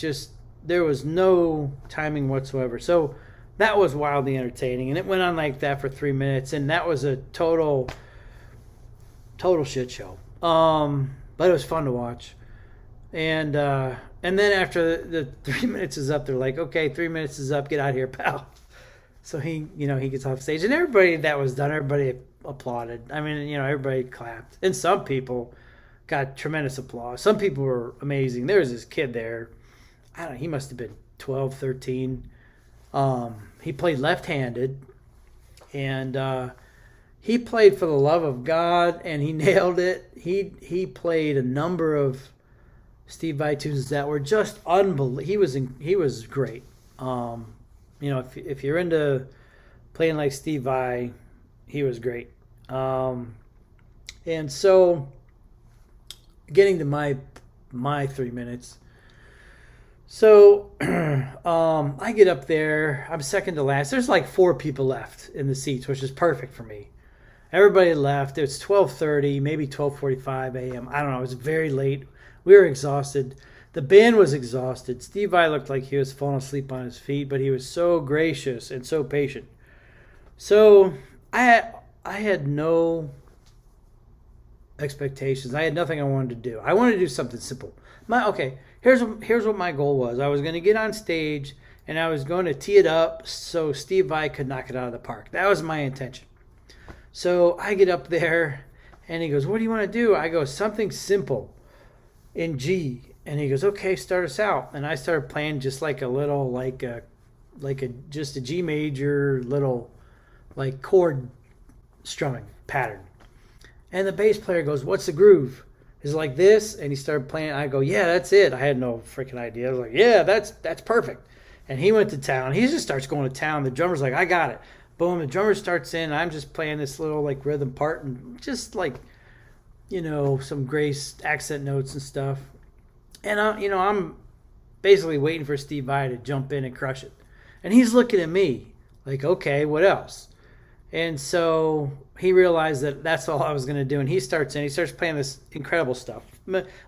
there was no timing whatsoever. So that was wildly entertaining. And it went on like that for 3 minutes. And that was a total shit show. But it was fun to watch. And then after the 3 minutes is up, they're like, okay, 3 minutes is up. Get out of here, pal. So he gets off stage. And everybody that was done, everybody applauded. I mean, everybody clapped. And some people got tremendous applause. Some people were amazing. There was this kid there. I don't know. He must have been 12, 13. He played left-handed. And he played for the love of God, and he nailed it. He played a number of Steve Vai tunes that were just unbelievable. He was great. If you're into playing like Steve Vai, he was great. And so, getting to my 3 minutes. So I get up there. I'm second to last. There's like 4 people left in the seats, which is perfect for me. Everybody left. It's 12:30, maybe 12:45 a.m. I don't know. It was very late. We were exhausted. The band was exhausted. Steve Vai looked like he was falling asleep on his feet, but he was so gracious and so patient. So I had no expectations. I had nothing I wanted to do. I wanted to do something simple. Here's what my goal was. I was going to get on stage and I was going to tee it up so Steve Vai could knock it out of the park. That was my intention. So I get up there and he goes, what do you want to do? I go, something simple in G. And he goes, okay, start us out. And I started playing just like a little, just a G major little like chord strumming pattern. And the bass player goes, what's the groove? Is it like this? And he started playing. I go, yeah, that's it. I had no freaking idea. I was like, yeah, that's perfect. And he went to town. He just starts going to town. The drummer's like, I got it. Boom, the drummer starts in. I'm just playing this little like rhythm part and just like, some grace accent notes and stuff. And I'm basically waiting for Steve Vai to jump in and crush it. And he's looking at me like, okay, what else? And so he realized that that's all I was going to do. And he starts playing this incredible stuff.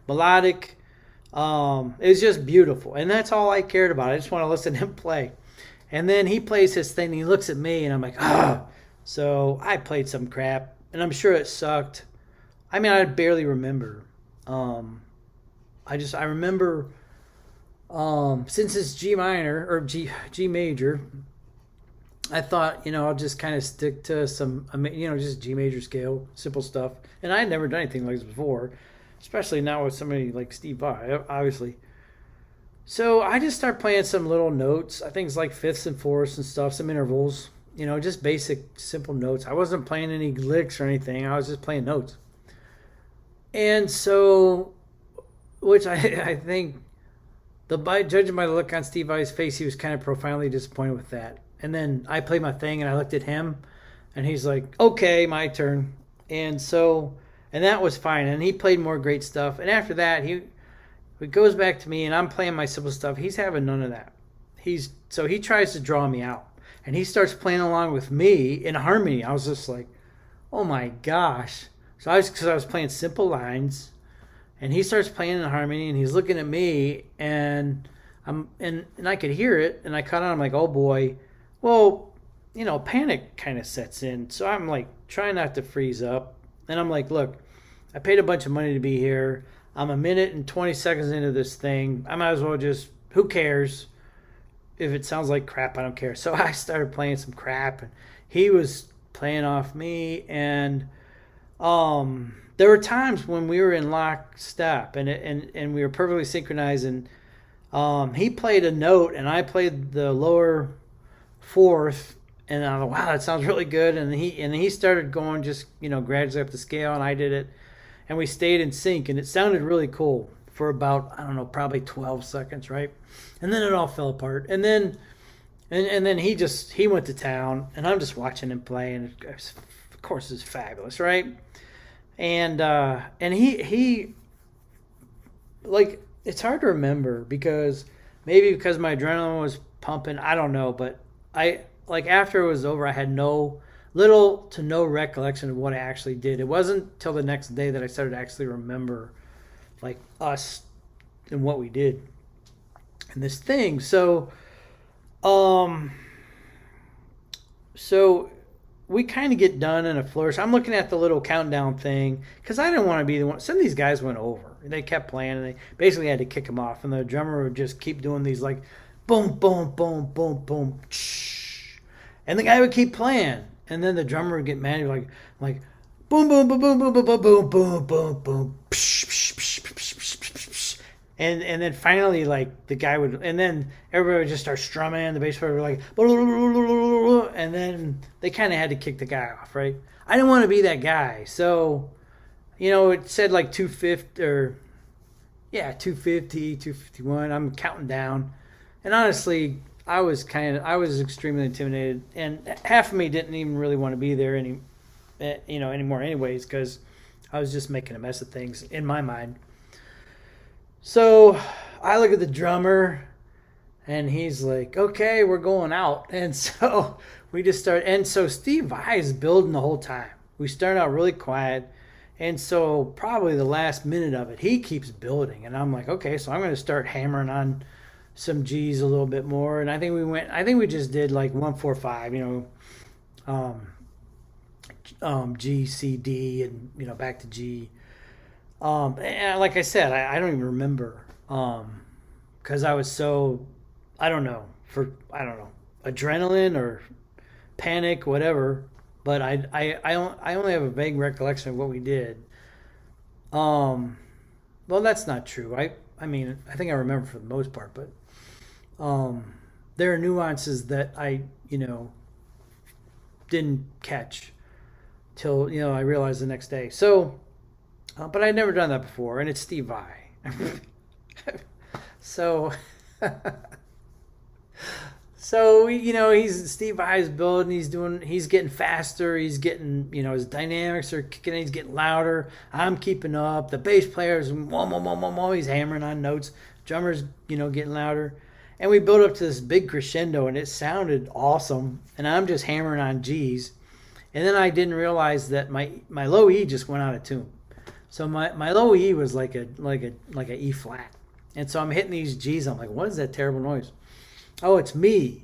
Melodic. It was just beautiful. And that's all I cared about. I just want to listen to him play. And then he plays his thing and he looks at me and I'm like, ah. So I played some crap and I'm sure it sucked. I mean, I barely remember. I remember since it's G minor or G major, I thought, I'll just kind of stick to some, just G major scale, simple stuff. And I had never done anything like this before, especially not with somebody like Steve Vai, obviously. So I just start playing some little notes, things like fifths and fourths and stuff, some intervals, just basic, simple notes. I wasn't playing any licks or anything. I was just playing notes. And so, which I think, judging by the look on Steve Vai's face, he was kind of profoundly disappointed with that. And then I played my thing, and I looked at him, and he's like, "Okay, my turn." And so, and that was fine. And he played more great stuff. And after that, it goes back to me, and I'm playing my simple stuff. He's having none of that. He tries to draw me out, and he starts playing along with me in harmony. I was just like, "Oh my gosh!" So because I was playing simple lines, and he starts playing in harmony, and he's looking at me, and I could hear it, and I caught on. I'm like, "Oh boy." Well, panic kind of sets in. So I'm like trying not to freeze up. And I'm like, look, I paid a bunch of money to be here. I'm a minute and 20 seconds into this thing. I might as well just, who cares? If it sounds like crap, I don't care. So I started playing some crap, and he was playing off me. And there were times when we were in lockstep, and we were perfectly synchronized. And he played a note, and I played the lower fourth, and I thought, wow, that sounds really good. And he started going just gradually up the scale, and I did it, and we stayed in sync, and it sounded really cool for about, I don't know, probably 12 seconds, right? And then it all fell apart, and then he went to town, and I'm just watching him play, and of course it's fabulous, right? And he like, it's hard to remember because maybe because my adrenaline was pumping, I don't know, but I, like, after it was over, I had little to no recollection of what I actually did. It wasn't till the next day that I started to actually remember, like, us and what we did and this thing. So we kind of get done in a flourish. I'm looking at the little countdown thing because I didn't want to be the one. Some of these guys went over. They kept playing, and they basically had to kick them off. And the drummer would just keep doing these, like, boom, boom, boom, boom, boom, shh. And the guy would keep playing. And then the drummer would get mad. Like, boom, boom, boom, boom, boom, boom, boom, boom, boom, boom, boom, psh, psh, psh, psh, psh, psh, psh. And then finally, like, the guy would, and then everybody would just start strumming. The bass player would, like, and then they kind of had to kick the guy off, right? I didn't want to be that guy. So, it said like 250 or, yeah, 250, 251. I'm counting down. And honestly, I was extremely intimidated, and half of me didn't even really want to be there anymore anyways, because I was just making a mess of things in my mind. So I look at the drummer, and he's like, okay, we're going out. And so we just start, and so Steve Vai is building the whole time. We start out really quiet, and so probably the last minute of it, he keeps building, and I'm like, okay, so I'm going to start hammering on some G's a little bit more. And I think we just did like 145, G, C, D, and back to G. And like I said, I don't even remember, because I was so, I don't know, adrenaline or panic, whatever. But I only have a vague recollection of what we did. Well, that's not true. I mean, I think I remember for the most part, but there are nuances that I didn't catch till I realized the next day. So, but I'd never done that before, and it's Steve Vai. So, he's Steve Vai's building. He's getting faster. He's getting, his dynamics are kicking in. He's getting louder. I'm keeping up. The bass player's he's hammering on notes. Drummer's, getting louder. And we built up to this big crescendo, and it sounded awesome. And I'm just hammering on G's. And then I didn't realize that my low E just went out of tune. So my low E was like a E flat. And so I'm hitting these G's. I'm like, what is that terrible noise? Oh, it's me.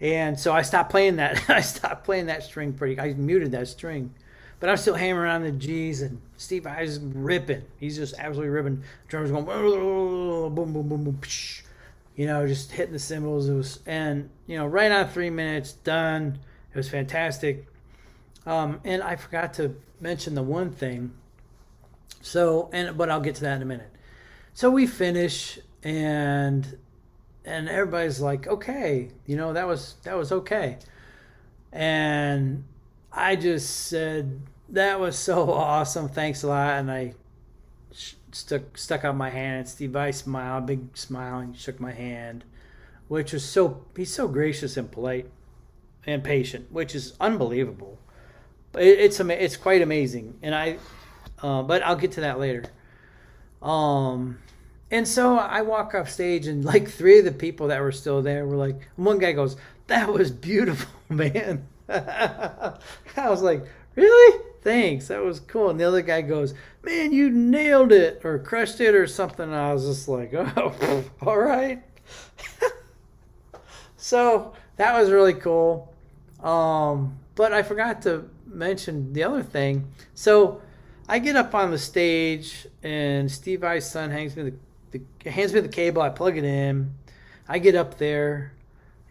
And so I stopped playing that. I stopped playing that string I muted that string. But I'm still hammering on the G's, and Steve Vai's ripping. He's just absolutely ripping. Drummer's going boom, boom, boom, boom, psh. just hitting the cymbals. It was, and right on 3 minutes, done. It was fantastic. And I forgot to mention the one thing. But I'll get to that in a minute. So we finish, and everybody's like, okay, that was okay. And I just said, that was so awesome. Thanks a lot. And I stuck out my hand, and Steve Vai smiled, big smile, and shook my hand, which was he's so gracious and polite and patient, which is unbelievable. It's quite amazing. And but I'll get to that later. And so I walk off stage, and like 3 of the people that were still there were like, one guy goes, "That was beautiful, man." I was like, "Really? Thanks. That was cool." And the other guy goes, "Man, you nailed it," or "crushed it," or something. And I was just like, "Oh, all right." So that was really cool. But I forgot to mention the other thing. So I get up on the stage, and Steve Vai's son hands me the cable. I plug it in. I get up there,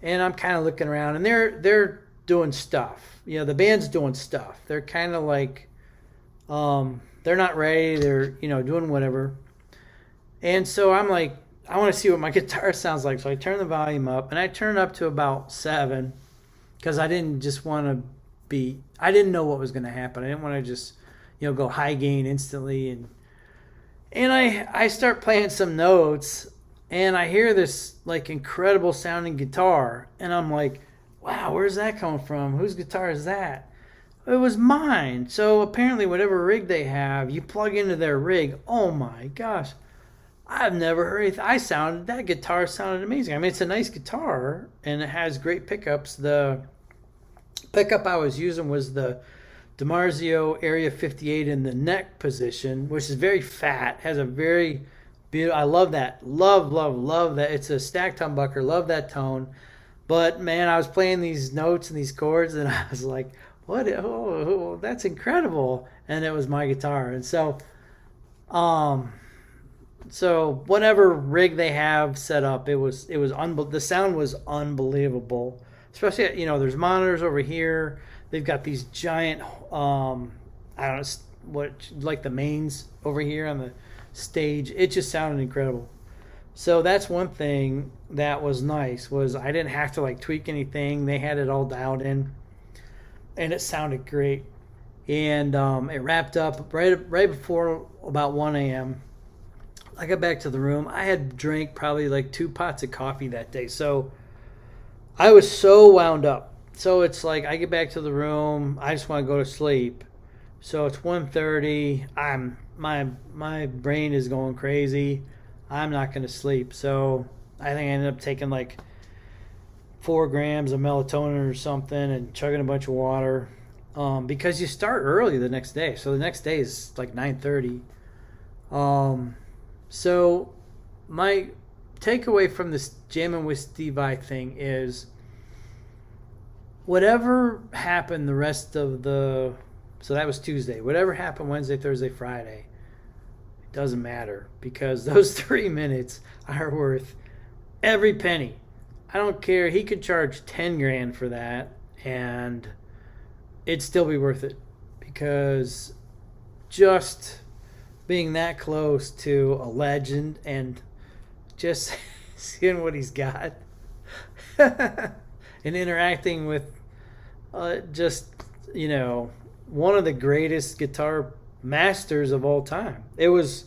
and I'm kind of looking around, and they're doing stuff. The band's doing stuff. They're kind of like, they're not ready. They're doing whatever. And so I'm like, I want to see what my guitar sounds like. So I turn the volume up, and I turn it up to about 7, because I didn't just want to be. I didn't know what was going to happen. I didn't want to just go high gain instantly, and I start playing some notes, and I hear this like incredible sounding guitar, and I'm like, wow, where's that coming from? Whose guitar is that? It was mine. So apparently whatever rig they have, you plug into their rig. Oh my gosh, I've never heard anything. That guitar sounded amazing. I mean, it's a nice guitar, and it has great pickups. The pickup I was using was the DiMarzio Area 58 in the neck position, which is very fat, has a very beautiful. I love that. Love that. It's a stacked humbucker. Love that tone. But man, I was playing these notes and these chords, and I was like, "What? Oh, that's incredible!" And it was my guitar. And so whatever rig they have set up, the sound was unbelievable. Especially, there's monitors over here. They've got these giant, I don't know what, like the mains over here on the stage. It just sounded incredible. So that's one thing that was nice, was I didn't have to like tweak anything. They had it all dialed in, and it sounded great. And it wrapped up right before about 1 a.m. I got back to the room. I had drank probably like 2 pots of coffee that day, so I was so wound up. So it's like I get back to the room, I just want to go to sleep. So it's 1:30. My brain is going crazy. I'm not going to sleep. So I think I ended up taking like 4 grams of melatonin or something, and chugging a bunch of water, because you start early the next day. So the next day is like 9:30. So my takeaway from this Jamming with Steve Vai thing is, whatever happened the rest of so that was Tuesday. Whatever happened Wednesday, Thursday, Friday, it doesn't matter, because those 3 minutes are worth every penny. I don't care. He could charge 10 grand for that, and it'd still be worth it, because just being that close to a legend and just seeing what he's got and interacting with one of the greatest guitar masters of all time. It was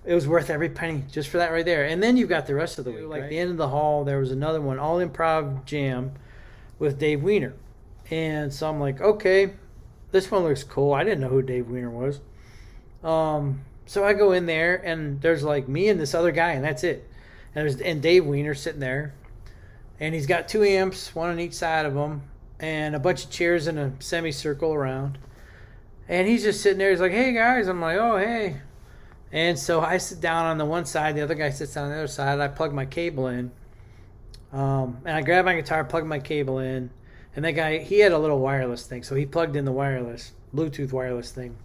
worth every penny just for that right there. And then you've got the rest of the week. Like right? The end of the hall, there was another one, all improv jam with Dave Weiner. And so I'm like, okay, this one looks cool. I didn't know who Dave Weiner was. So I go in there, and there's like me and this other guy, and that's it. And Dave Weiner sitting there, and he's got 2 amps, one on each side of him, and a bunch of chairs in a semicircle around. And he's just sitting there. He's like, "Hey guys." I'm like, "Oh, hey." And so I sit down on the one side, the other guy sits down on the other side. I plug my cable in, and I grab my guitar, plug my cable in, and that guy, he had a little wireless thing, so he plugged in the wireless Bluetooth wireless thing.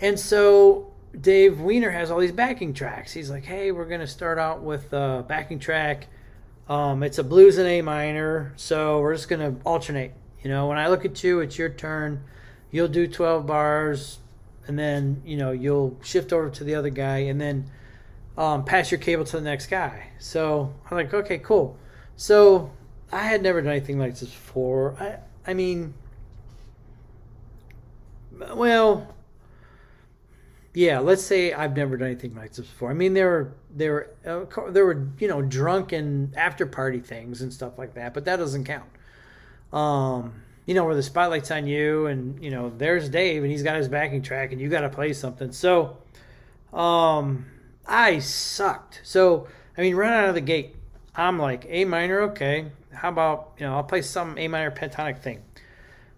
And so Dave Weiner has all these backing tracks. He's like, hey, we're going to start out with a backing track. It's a blues in A minor, so we're just going to alternate. When I look at you, it's your turn. You'll do 12 bars, and then, you'll shift over to the other guy, and then pass your cable to the next guy. So I'm like, okay, cool. So I had never done anything like this before. I mean, well, yeah, let's say I've never done anything like this before. I mean, there were drunken after party things and stuff like that, but that doesn't count. Where the spotlight's on you, and there's Dave, and he's got his backing track, and you got to play something. So, I sucked. So, I mean, right out of the gate, I'm like, A minor, okay. How about, I'll play some A minor pentatonic thing.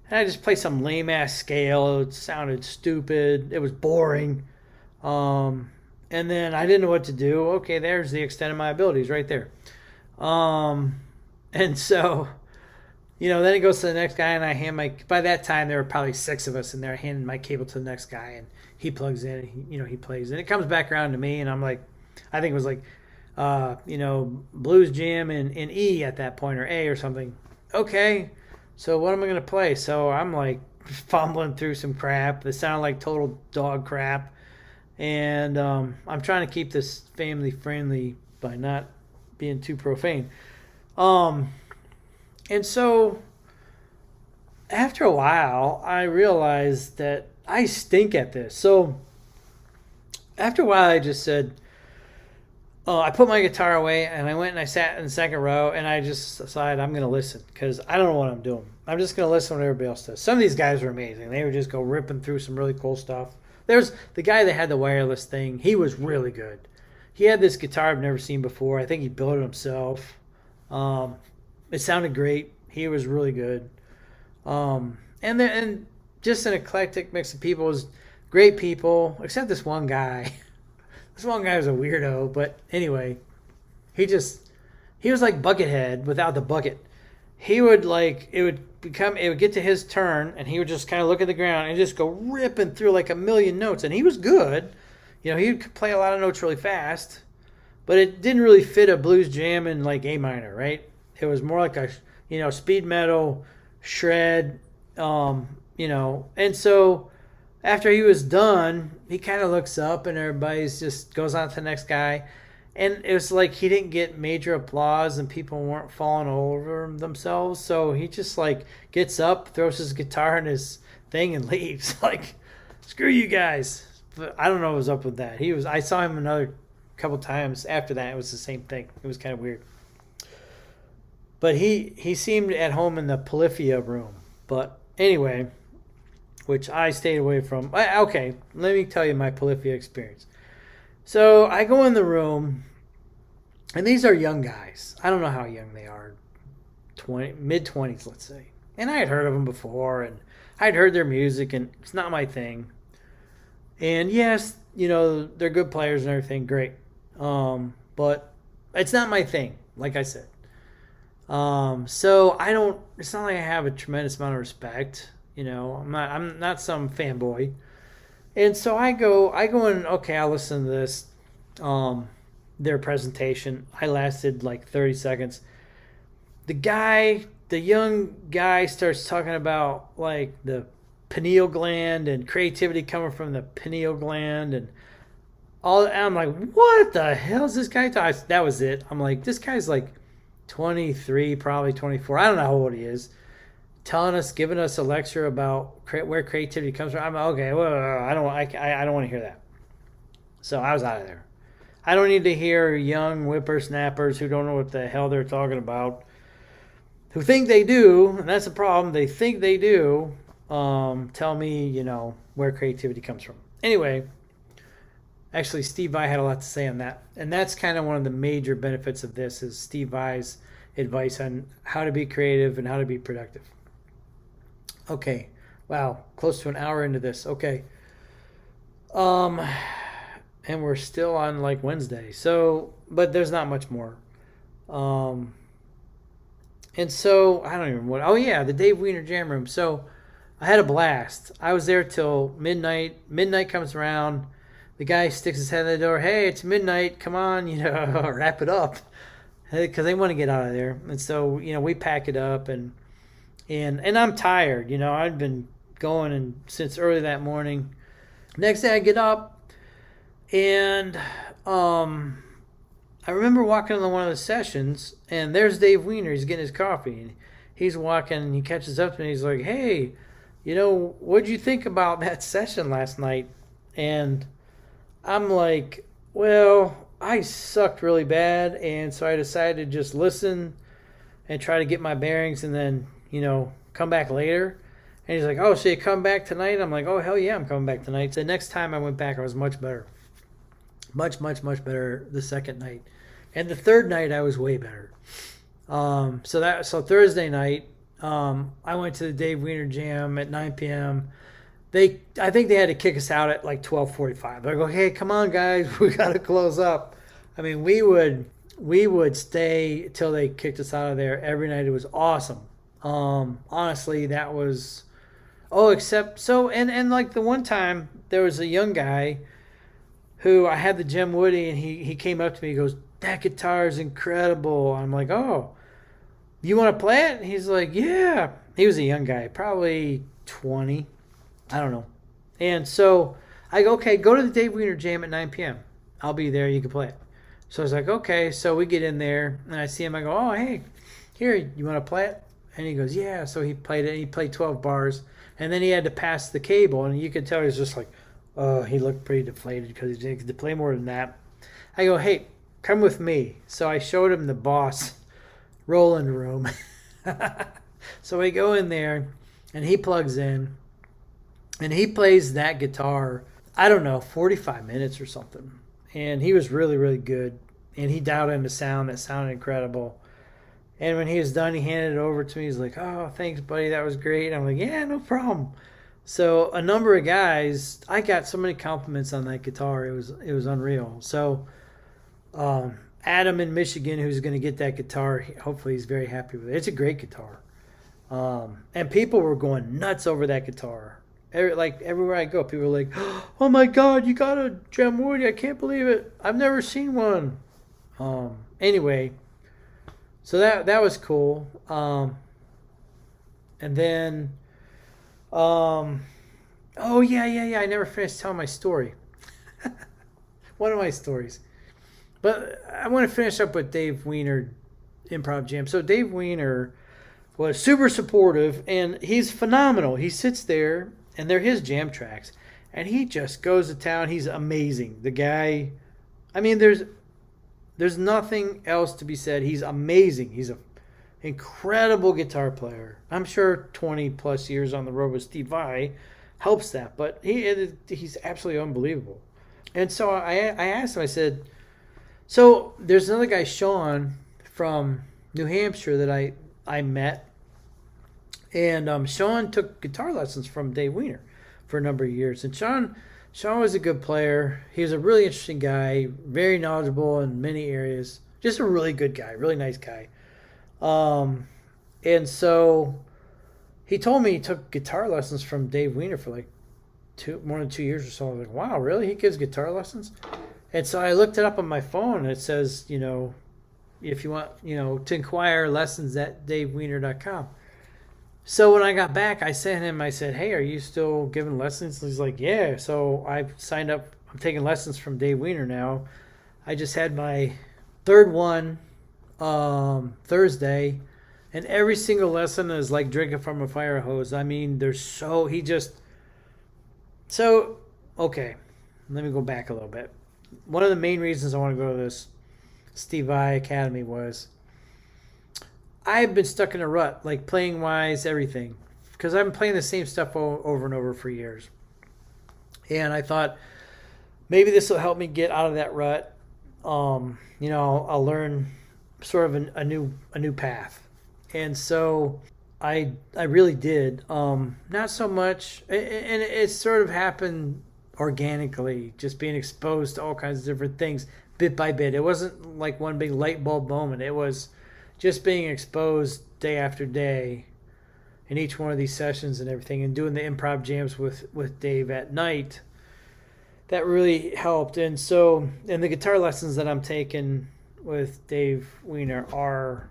And I just played some lame ass scale. It sounded stupid. It was boring. And then I didn't know what to do. Okay, there's the extent of my abilities right there. And so, then it goes to the next guy, and I hand by that time there were probably 6 of us in there. I handed my cable to the next guy, and he plugs in, and he plays. And it comes back around to me, and I'm like, I think it was like, blues jam in E at that point, or A or something. Okay, so what am I going to play? So I'm like fumbling through some crap that sounded like total dog crap. And I'm trying to keep this family friendly by not being too profane. And so after a while, I realized that I stink at this. So after a while, I just said, I put my guitar away, and I went and I sat in the second row, and I just decided I'm going to listen because I don't know what I'm doing. I'm just going to listen to what everybody else does. Some of these guys were amazing. They would just go ripping through some really cool stuff. There's the guy that had the wireless thing. He was really good. He had this guitar I've never seen before. I think he built it himself. It sounded great. He was really good. And just an eclectic mix of people. It was great people, except this one guy. This one guy was a weirdo, but anyway, he was like Buckethead without the bucket. It would get to his turn, and he would just kind of look at the ground and just go ripping through like a million notes, and he was good. He would play a lot of notes really fast, but it didn't really fit a blues jam in like A minor, right? It was more like a speed metal shred, and so after he was done, he kind of looks up, and everybody's just goes on to the next guy. And it was like he didn't get major applause, and people weren't falling over themselves. So he just like gets up, throws his guitar in his thing, and leaves. Like, screw you guys. But I don't know what was up with that. I saw him another couple times after that. It was the same thing. It was kind of weird. But he seemed at home in the Polyphia room. But anyway, which I stayed away from. Okay, let me tell you my Polyphia experience. So I go in the room, and these are young guys. I don't know how young they are, mid-20s, let's say. And I had heard of them before, and I'd heard their music, and it's not my thing. And yes, they're good players and everything, great. But it's not my thing, like I said. So it's not like I have a tremendous amount of respect. I'm not some fanboy. And so I go in, okay, I'll listen to this, their presentation. I lasted like 30 seconds. The young guy starts talking about like the pineal gland and creativity coming from the pineal gland and all. And I'm like, what the hell is this guy talking? That was it. I'm like, this guy's like 23, probably 24. I don't know how old he is. Giving us a lecture about where creativity comes from. I'm like, okay, well, I don't want to hear that. So I was out of there. I don't need to hear young whippersnappers who don't know what the hell they're talking about, who think they do, and that's the problem. They think they do. Tell me, where creativity comes from. Anyway, actually, Steve Vai had a lot to say on that, and that's kind of one of the major benefits of this is Steve Vai's advice on how to be creative and how to be productive. Okay, wow, close to an hour into this. Okay, and we're still on like Wednesday. So, but there's not much more. And so I don't even what. Oh yeah, the Dave Weiner Jam Room. So I had a blast. I was there till midnight. Midnight comes around. the guy sticks his head in the door. Hey, it's midnight. Come on, wrap it up, because they want to get out of there. And so we pack it up, and I'm tired. I've been going since early that morning. Next day I get up, and I remember walking on one of the sessions, and there's Dave Weiner. He's getting his coffee, and he's walking, and he catches up to me. He's like, "Hey, what'd you think about that session last night?" And I'm like, "Well, I sucked really bad, and so I decided to just listen and try to get my bearings, and then come back later." And he's like, "Oh, so you come back tonight?" I'm like, "Oh, hell yeah, I'm coming back tonight." So the next time I went back, I was much better. Much, much, much better the second night. And the third night, I was way better. So Thursday night, I went to the Dave Weiner Jam at 9 p.m. I think they had to kick us out at like 12:45. They go, "Hey, come on, guys, we got to close up." I mean, we would stay till they kicked us out of there every night. It was awesome. Honestly, that was. Oh, except so, and like the one time there was a young guy who I had the Gem Woody, and he came up to me. He goes, "That guitar is incredible." I'm like, "Oh, you want to play it?" And he's like, "Yeah." He was a young guy, probably 20. I don't know. And so I go, "Okay, go to the Dave Weiner Jam at 9 p.m. I'll be there. You can play it." So I was like, "Okay." So we get in there, and I see him. I go, "Oh, hey, here, you want to play it?" And he goes, "Yeah." So he played it. He played 12 bars. And then he had to pass the cable, and you could tell he was just like, he looked pretty deflated because he didn't get to play more than that. I go, "Hey, come with me." So I showed him the Boss Roland room. So we go in there, and he plugs in, and he plays that guitar, I don't know, 45 minutes or something. And he was really, really good. And he dialed in the sound that sounded incredible. And when he was done, he handed it over to me. He's like, "Oh, thanks, buddy. That was great." I'm like, "Yeah, no problem." So a number of guys, I got so many compliments on that guitar. It was unreal. So Adam in Michigan, who's going to get that guitar, hopefully he's very happy with it. It's a great guitar. And people were going nuts over that guitar. Everywhere I go, people were like, "Oh my God, you got a Gem Woody. I can't believe it. I've never seen one." Anyway. So that was cool. And then, oh yeah. I never finished telling my story. One of my stories. But I want to finish up with Dave Weiner Improv Jam. So Dave Weiner was super supportive, and he's phenomenal. He sits there, and they're his jam tracks, and he just goes to town. He's amazing. The guy, I mean, there's nothing else to be said. He's amazing. He's an incredible guitar player. I'm sure 20 plus years on the road with Steve Vai helps that, but he's absolutely unbelievable. And so I asked him, I said, so there's another guy, Sean, from New Hampshire that I met, and Sean took guitar lessons from Dave Weiner for a number of years. And Sean was a good player. He was a really interesting guy, very knowledgeable in many areas. Just a really good guy, really nice guy. And so he told me he took guitar lessons from Dave Weiner for like more than 2 years or so. I was like, "Wow, really? He gives guitar lessons?" And so I looked it up on my phone, and it says, if you want, to inquire, lessons at daveweiner.com. So when I got back, I sent him, I said, "Hey, are you still giving lessons?" And he's like, "Yeah." So I've signed up. I'm taking lessons from Dave Weiner now. I just had my third one Thursday, and every single lesson is like drinking from a fire hose. I mean, okay, let me go back a little bit. One of the main reasons I want to go to this Vai Academy was I've been stuck in a rut, like playing wise, everything, because I've been playing the same stuff over and over for years. And I thought maybe this will help me get out of that rut. I'll learn sort of a new path. And so I really did. Not so much, and it sort of happened organically, just being exposed to all kinds of different things bit by bit. It wasn't like one big light bulb moment. It was just being exposed day after day in each one of these sessions and everything, and doing the improv jams with Dave at night. that really helped. And so, and the guitar lessons that I'm taking with Dave Weiner are,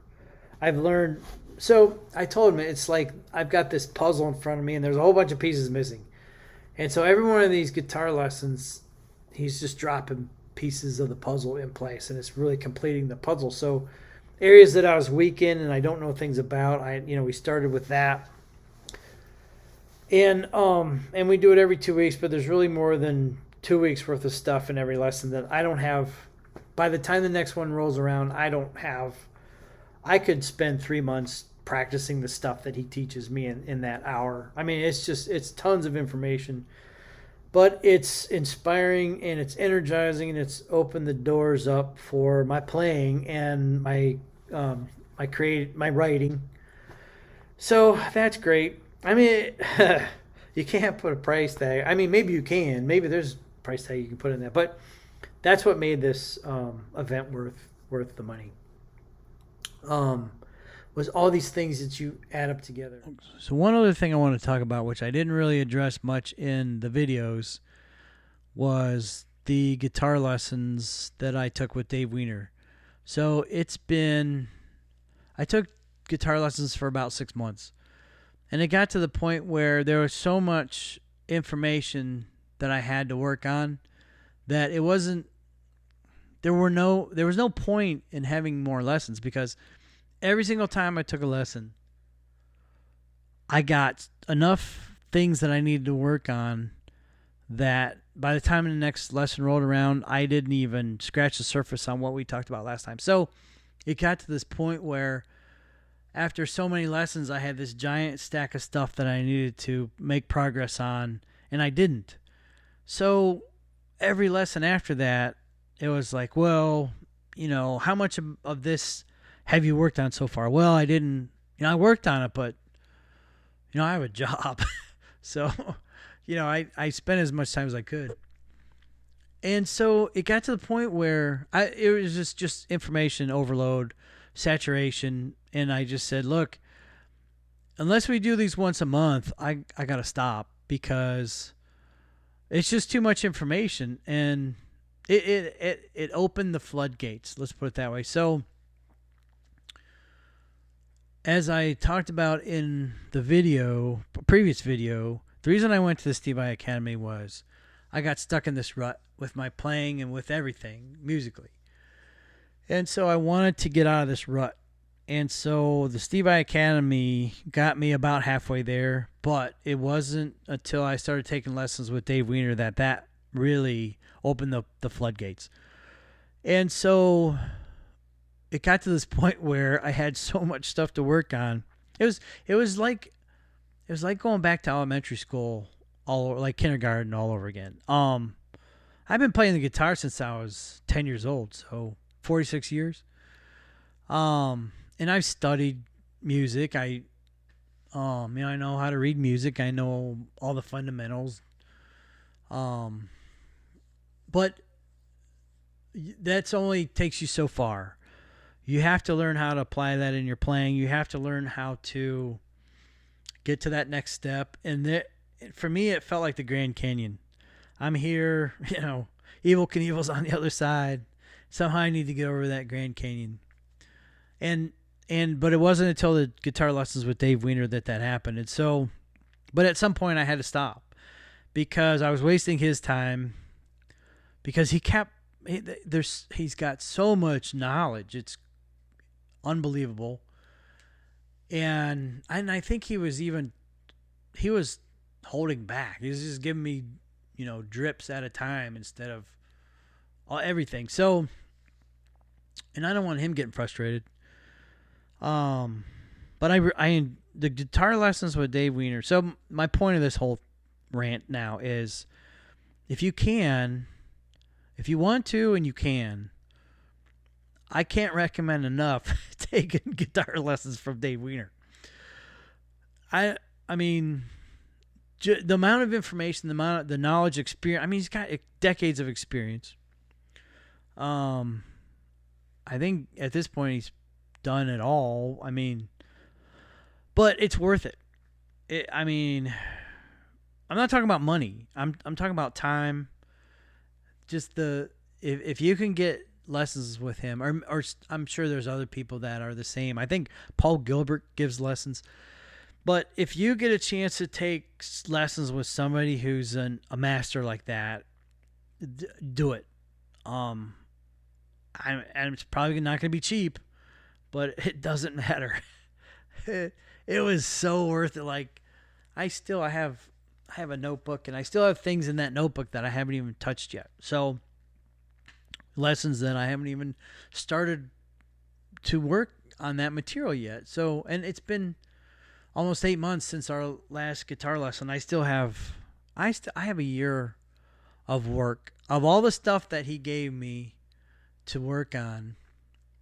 I've learned. So I told him it's like I've got this puzzle in front of me, and there's a whole bunch of pieces missing. And so every one of these guitar lessons, he's just dropping pieces of the puzzle in place, and it's really completing the puzzle. So areas that I was weak in and I don't know things about, we started with that. And we do it every 2 weeks, but there's really more than 2 weeks worth of stuff in every lesson that I don't have. By the time the next one rolls around, I don't have. I could spend 3 months practicing the stuff that he teaches me in that hour. I mean, it's tons of information, but it's inspiring and it's energizing and it's opened the doors up for my playing and my writing. So that's great. I mean, you can't put a price tag. I mean, maybe you can. Maybe there's a price tag you can put in there, but that's what made this event worth the money. Was all these things that you add up together. So one other thing I want to talk about, which I didn't really address much in the videos, was the guitar lessons that I took with Dave Weiner. So I took guitar lessons for about 6 months. And it got to the point where there was so much information that I had to work on that there was no point in having more lessons, because every single time I took a lesson, I got enough things that I needed to work on that by the time the next lesson rolled around, I didn't even scratch the surface on what we talked about last time. So it got to this point where after so many lessons, I had this giant stack of stuff that I needed to make progress on, and I didn't. So every lesson after that, it was like, well, how much of this have you worked on so far? Well, I didn't. I worked on it, but I have a job, so I spent as much time as I could. And so it got to the point where it was just information overload, saturation, and I just said, look, unless we do these once a month, I got to stop, because it's just too much information, and it opened the floodgates. Let's put it that way. So as I talked about in the previous video, the reason I went to the Vai Academy was I got stuck in this rut with my playing and with everything musically. And so I wanted to get out of this rut. And so the Vai Academy got me about halfway there, but it wasn't until I started taking lessons with Dave Weiner that really opened the floodgates. And so it got to this point where I had so much stuff to work on. It was like going back to elementary school, all over, like kindergarten all over again. I've been playing the guitar since I was 10 years old, so 46 years. And I've studied music. I know how to read music. I know all the fundamentals. But that's only takes you so far. You have to learn how to apply that in your playing. You have to learn how to get to that next step. And for me, it felt like the Grand Canyon. I'm here, Evel Knievel's on the other side. Somehow I need to get over that Grand Canyon. But it wasn't until the guitar lessons with Dave Weiner that happened. And so, but at some point I had to stop because I was wasting his time, because he's got so much knowledge. It's unbelievable. And I think he was holding back. He was just giving me, drips at a time instead of everything. So, and I don't want him getting frustrated. But the guitar lessons with Dave Weiner. So my point of this whole rant now is, if you want to, and you can, I can't recommend enough taking guitar lessons from Dave Weiner. I mean, the amount of information, the knowledge, experience. I mean, he's got decades of experience. I think at this point he's done it all. I mean, but it's worth it. I'm not talking about money. I'm talking about time. just the if you can get lessons with him, or I'm sure there's other people that are the same. I think Paul Gilbert gives lessons, but if you get a chance to take lessons with somebody who's a master like that, do it. Um, and it's probably not going to be cheap, but it doesn't matter. It was so worth it. Like I have a notebook, and I still have things in that notebook that I haven't even touched yet. So lessons that I haven't even started to work on that material yet. So, and it's been almost 8 months since our last guitar lesson. I have a year of work of all the stuff that he gave me to work on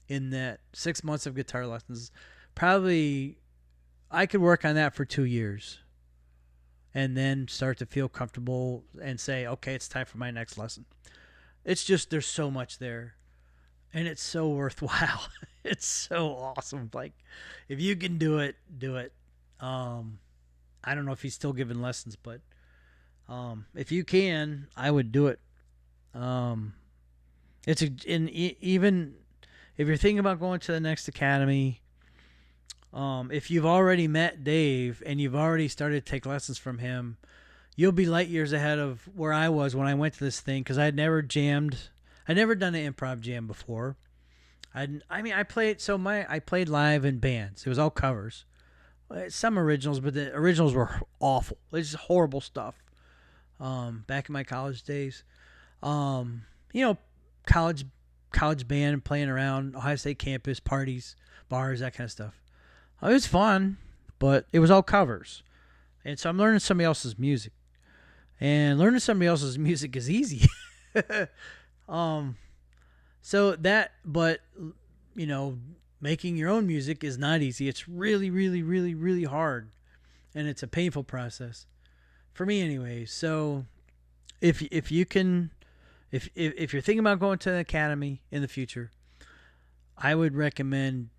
in that 6 months of guitar lessons. Probably I could work on that for 2 years and then start to feel comfortable and say, okay, it's time for my next lesson. It's just, there's so much there, and it's so worthwhile. It's so awesome. Like, if you can do it, do it. I don't know if he's still giving lessons, but if you can, I would do it. Even if you're thinking about going to the next academy, if you've already met Dave and you've already started to take lessons from him, you'll be light years ahead of where I was when I went to this thing, because I'd never jammed. I'd never done an improv jam before. I played live in bands. It was all covers. Some originals, but the originals were awful. It's just horrible stuff. Back in my college days, you know, college band, playing around Ohio State campus, parties, bars, that kind of stuff. It was fun, but it was all covers. And so I'm learning somebody else's music. And learning somebody else's music is easy. But making your own music is not easy. It's really, really, really, really hard. And it's a painful process. For me anyway. So if you're thinking about going to the academy in the future, I would recommend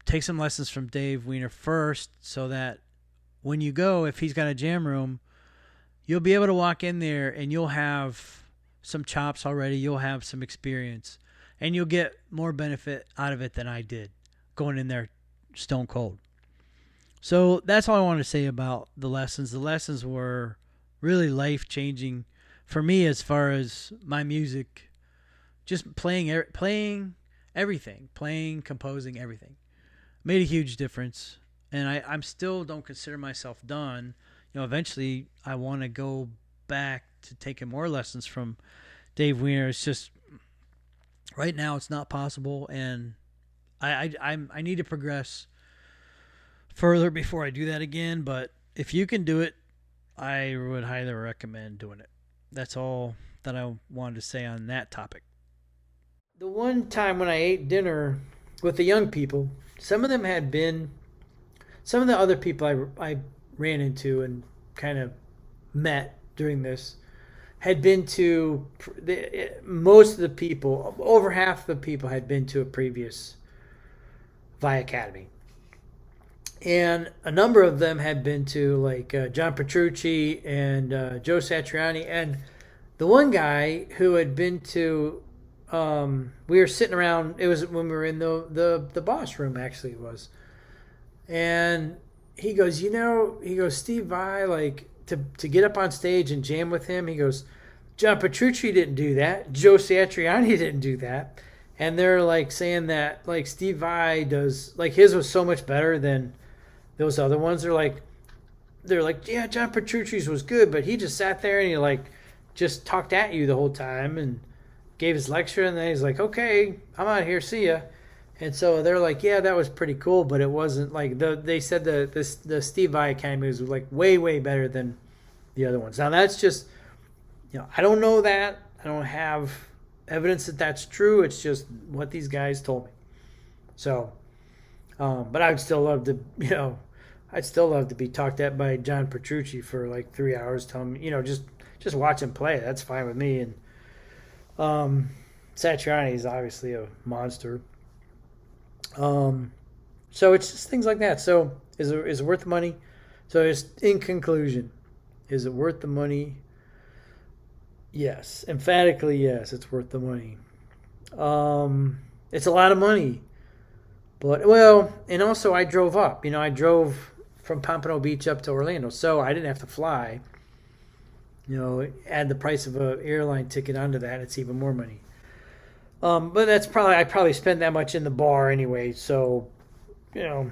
take some lessons from Dave Weiner first, so that when you go, if he's got a jam room, you'll be able to walk in there and you'll have some chops already. You'll have some experience, and you'll get more benefit out of it than I did going in there stone cold. So that's all I want to say about the lessons. The lessons were really life-changing for me as far as my music, just playing everything, composing everything. Made a huge difference. And I'm still don't consider myself done. Eventually I want to go back to taking more lessons from Dave Weiner. It's just right now it's not possible, and I need to progress further before I do that again. But if you can do it, I would highly recommend doing it. That's all that I wanted to say on that topic. The one time when I ate dinner with the young people, some of the other people I ran into and kind of met during this had been to, most of the people, over half the people had been to a previous Vai Academy. And a number of them had been to, like, John Petrucci and Joe Satriani. And the one guy who had been to, we were sitting around, it was when we were in the boss room, actually it was. And he goes, Steve Vai, like, to get up on stage and jam with him, he goes, John Petrucci didn't do that. Joe Satriani didn't do that. And they're, like, saying that, like, Steve Vai does, like, his was so much better than those other ones. They're like, yeah, John Petrucci's was good, but he just sat there and he, like, just talked at you the whole time and gave his lecture, and then he's like, okay, I'm out of here, see ya. And so they're like, yeah, that was pretty cool, but it wasn't like they said the Steve Vai Academy was like way, way better than the other ones. Now that's just, I don't know that. I don't have evidence that that's true. It's just what these guys told me. So, but I would still love to, I'd still love to be talked at by John Petrucci for like 3 hours. Tell him, just watch him play. That's fine with me. And Satriani is obviously a monster. So it's just things like that. So is it worth the money? So just in conclusion, is it worth the money? Yes, emphatically yes. It's worth the money. It's a lot of money, but well, and also I drove up. I drove from Pompano Beach up to Orlando, so I didn't have to fly. Add the price of an airline ticket onto that, it's even more money. But I probably spend that much in the bar anyway. So, you know,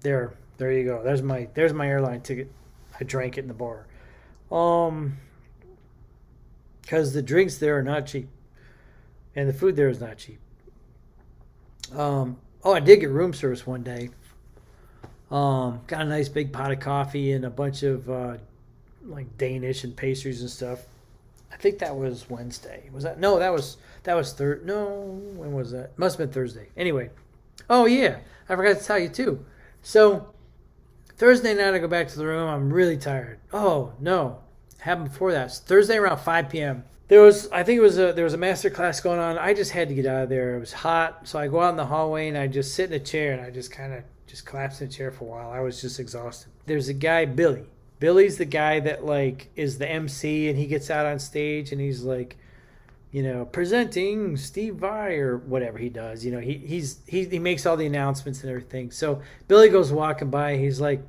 there you go. There's my airline ticket. I drank it in the bar. Um, because the drinks there are not cheap, and the food there is not cheap. Oh, I did get room service one day. Got a nice big pot of coffee and a bunch of like Danish and pastries and stuff. I think that was Wednesday. Was that? No, that was third. No, when was that? Must have been Thursday. Anyway, oh yeah, I forgot to tell you too. So Thursday night, I go back to the room. I'm really tired. Oh no, happened before that. It's Thursday around 5 p.m. I think there was a master class going on. I just had to get out of there. It was hot, so I go out in the hallway and I just sit in a chair and I just kind of just collapsed in a chair for a while. I was just exhausted. There's a guy, Billy. Billy's the guy that like is the MC, and he gets out on stage and he's like, presenting Steve Vai or whatever he does. He makes all the announcements and everything. So Billy goes walking by. He's like,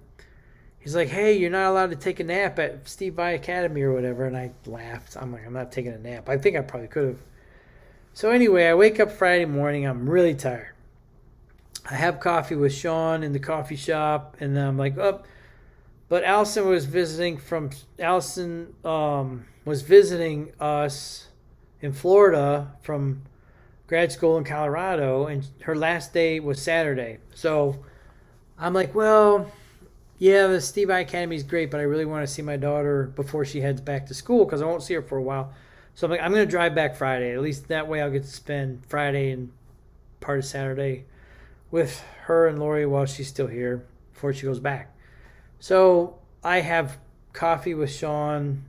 hey, you're not allowed to take a nap at Steve Vai Academy or whatever. And I laughed. I'm like, I'm not taking a nap. I think I probably could have. So anyway, I wake up Friday morning. I'm really tired. I have coffee with Sean in the coffee shop, and I'm like, oh. But Allison was visiting us in Florida from grad school in Colorado, and her last day was Saturday. So I'm like, well, yeah, the Steve I Academy is great, but I really want to see my daughter before she heads back to school because I won't see her for a while. So I'm like, I'm going to drive back Friday. At least that way I'll get to spend Friday and part of Saturday with her and Lori while she's still here before she goes back. So I have coffee with Sean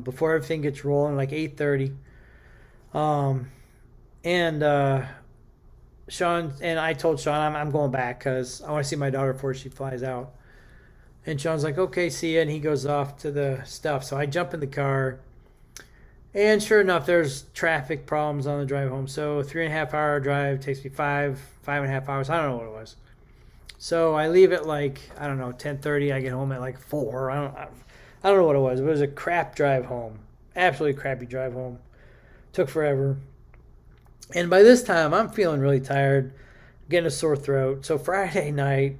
before everything gets rolling, like 8:30. And Sean and I told Sean I'm going back because I want to see my daughter before she flies out. And Sean's like, okay, see ya. And he goes off to the stuff. So I jump in the car. And sure enough, there's traffic problems on the drive home. So 3.5 hour drive takes me 5.5 hours. I don't know what it was. So I leave at like, I don't know, 10:30. I get home at like 4. I don't know what it was. It was a crap drive home. Absolutely crappy drive home. Took forever. And by this time, I'm feeling really tired. Getting a sore throat. So Friday night,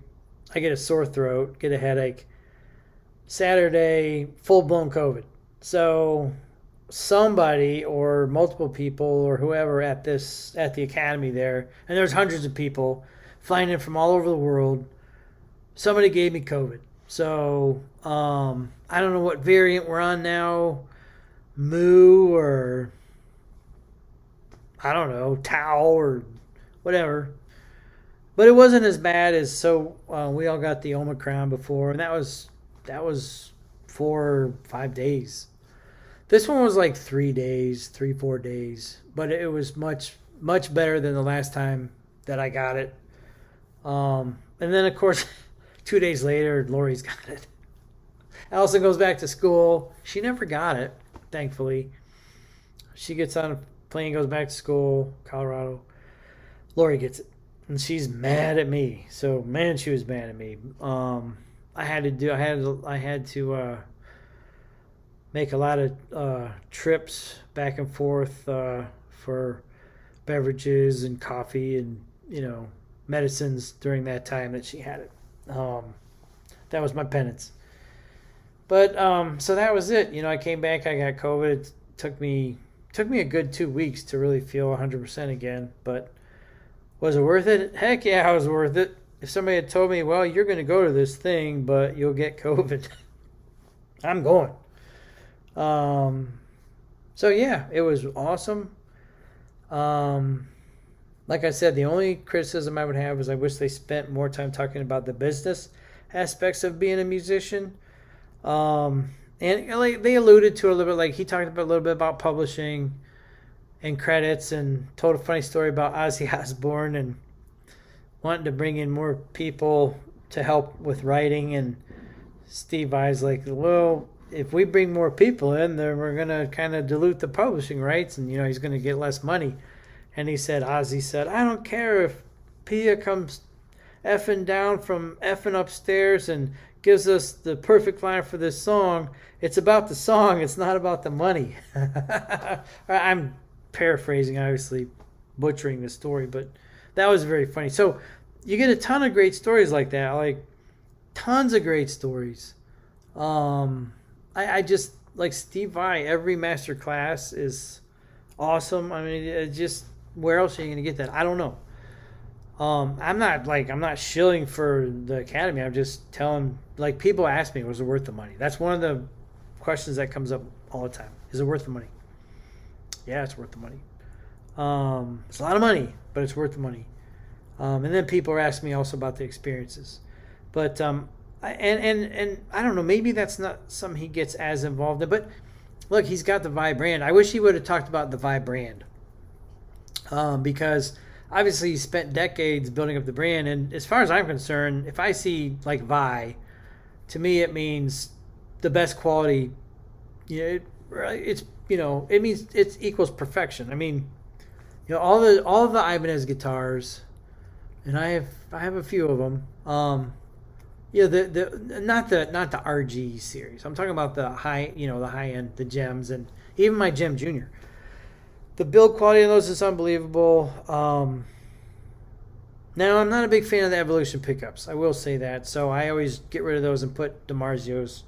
I get a sore throat, get a headache. Saturday, full-blown COVID. So somebody or multiple people or whoever at the academy there, and there's hundreds of people flying in from all over the world, somebody gave me COVID. So I don't know what variant we're on now, Mu or I don't know, Tau or whatever. But it wasn't as bad as we all got the Omicron before, and that was 4 or 5 days. This one was like 3 days, 3 4 days, but it was much better than the last time that I got it. And then of course, 2 days later, Lori's got it. Allison goes back to school. She never got it, thankfully. She gets on a plane, goes back to school, Colorado. Lori gets it. And she's mad at me. So man, she was mad at me. I had to make a lot of trips back and forth for beverages and coffee and medicines during that time that she had it. That was my penance. But so that was it. I came back. I got COVID. It took me a good 2 weeks to really feel 100% again. But was it worth it? Heck yeah, it was worth it. If somebody had told me, well, you're going to go to this thing, but you'll get COVID, I'm going. So yeah, it was awesome. Like I said, the only criticism I would have is I wish they spent more time talking about the business aspects of being a musician. And like they alluded to a little bit, like he talked about a little bit about publishing and credits, and told a funny story about Ozzy Osbourne and wanting to bring in more people to help with writing. And Steve Vai's like, well, if we bring more people in, then we're gonna kind of dilute the publishing rights, and he's gonna get less money. And Ozzy said, I don't care if Pia comes effing down from effing upstairs and gives us the perfect line for this song. It's about the song. It's not about the money. I'm paraphrasing, obviously butchering the story, but that was very funny. So you get a ton of great stories like that, like tons of great stories. I just like Steve Vai. Every master class is awesome. I mean, it just where else are you going to get that? I don't know. I'm not shilling for the academy. I'm just telling, like, people ask me, was it worth the money? That's one of the questions that comes up all the time. Is it worth the money? Yeah, it's worth the money. It's a lot of money, but it's worth the money. And then people are asking me also about the experiences. But and I don't know, maybe that's not something he gets as involved in. But look, he's got the Vai brand. I wish he would have talked about the Vai brand, because obviously he spent decades building up the brand. And as far as I'm concerned, if I see like Vai, to me it means the best quality. It means it equals perfection. I mean, all of the Ibanez guitars, and I have a few of them. The not the RG series. I'm talking about the high, the high end, the gems, and even my Gem Junior. The build quality of those is unbelievable. Now, I'm not a big fan of the Evolution pickups. I will say that. So I always get rid of those and put DiMarzio's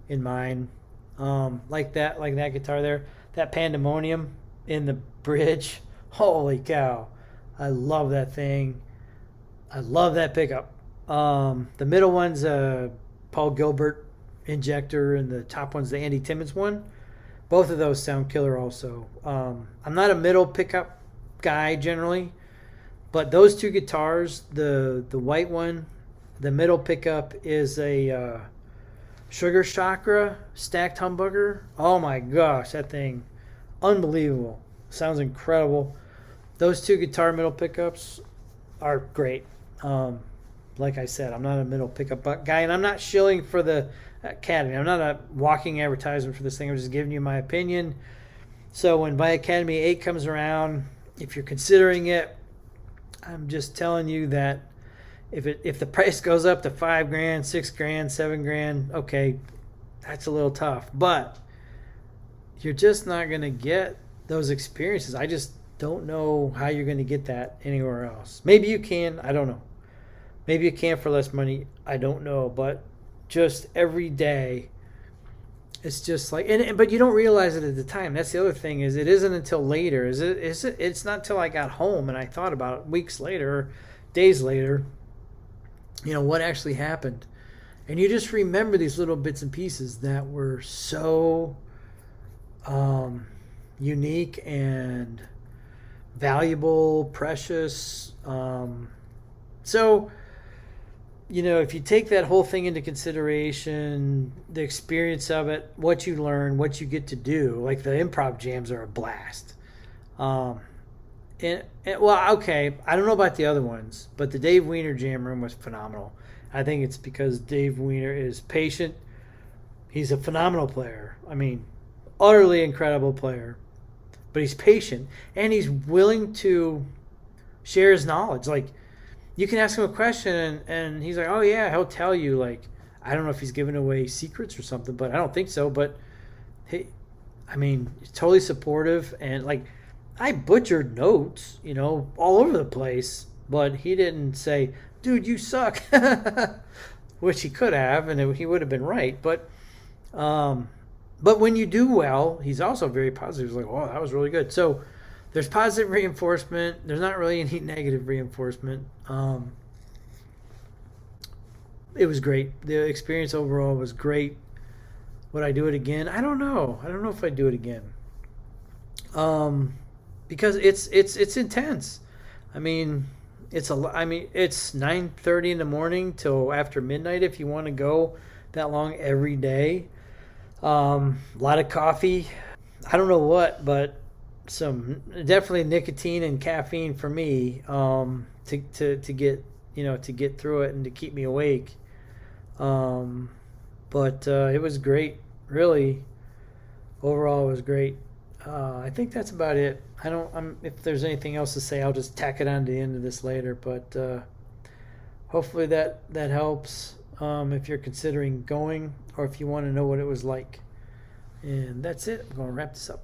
in mine. Like that guitar there. That Pandemonium in the bridge. Holy cow. I love that thing. I love that pickup. The middle one's a Paul Gilbert injector, and the top one's the Andy Timmons one. Both of those sound killer also. I'm not a middle pickup guy generally, but those two guitars, the white one, the middle pickup is a Sugar Chakra stacked humbucker. Oh my gosh, that thing, unbelievable. Sounds incredible. Those two guitar middle pickups are great. Like I said, I'm not a middle pickup guy, and I'm not shilling for the Academy. I'm not a walking advertisement for this thing. I'm just giving you my opinion. So when Vai Academy 8 comes around, if you're considering it, I'm just telling you that if the price goes up to $5,000, $6,000, $7,000, okay, that's a little tough. But you're just not going to get those experiences. I just don't know how you're going to get that anywhere else. Maybe you can. I don't know. Maybe you can for less money. I don't know. But just every day, it's just like, but you don't realize it at the time. That's the other thing, is it isn't until later. It's not until I got home and I thought about it weeks later, days later, what actually happened. And you just remember these little bits and pieces that were so unique and valuable, precious. So, if you take that whole thing into consideration, the experience of it, what you learn, what you get to do, like the improv jams are a blast. Well, okay, I don't know about the other ones, but the Dave Weiner jam room was phenomenal. I think it's because Dave Weiner is patient. He's a phenomenal player. I mean, utterly incredible player. But he's patient, and he's willing to share his knowledge. Like, you can ask him a question, and he's like, oh, yeah, he'll tell you. Like, I don't know if he's giving away secrets or something, but I don't think so. But, hey, I mean, he's totally supportive. And, like, I butchered notes, all over the place. But he didn't say, dude, you suck. Which he could have, and he would have been right. But when you do well, he's also very positive. He's like, wow, that was really good. So there's positive reinforcement. There's not really any negative reinforcement. It was great. The experience overall was great. Would I do it again? I don't know. I don't know if I'd do it again. Because it's intense. I mean, it's 9:30 in the morning till after midnight if you want to go that long every day. A lot of coffee. I don't know what, but some definitely nicotine and caffeine for me to get to get through it and to keep me awake. But it was great. really, overall, it was great. I think that's about it. I don't. If there's anything else to say, I'll just tack it on to the end of this later. But hopefully that helps if you're considering going or if you want to know what it was like. And that's it. I'm going to wrap this up.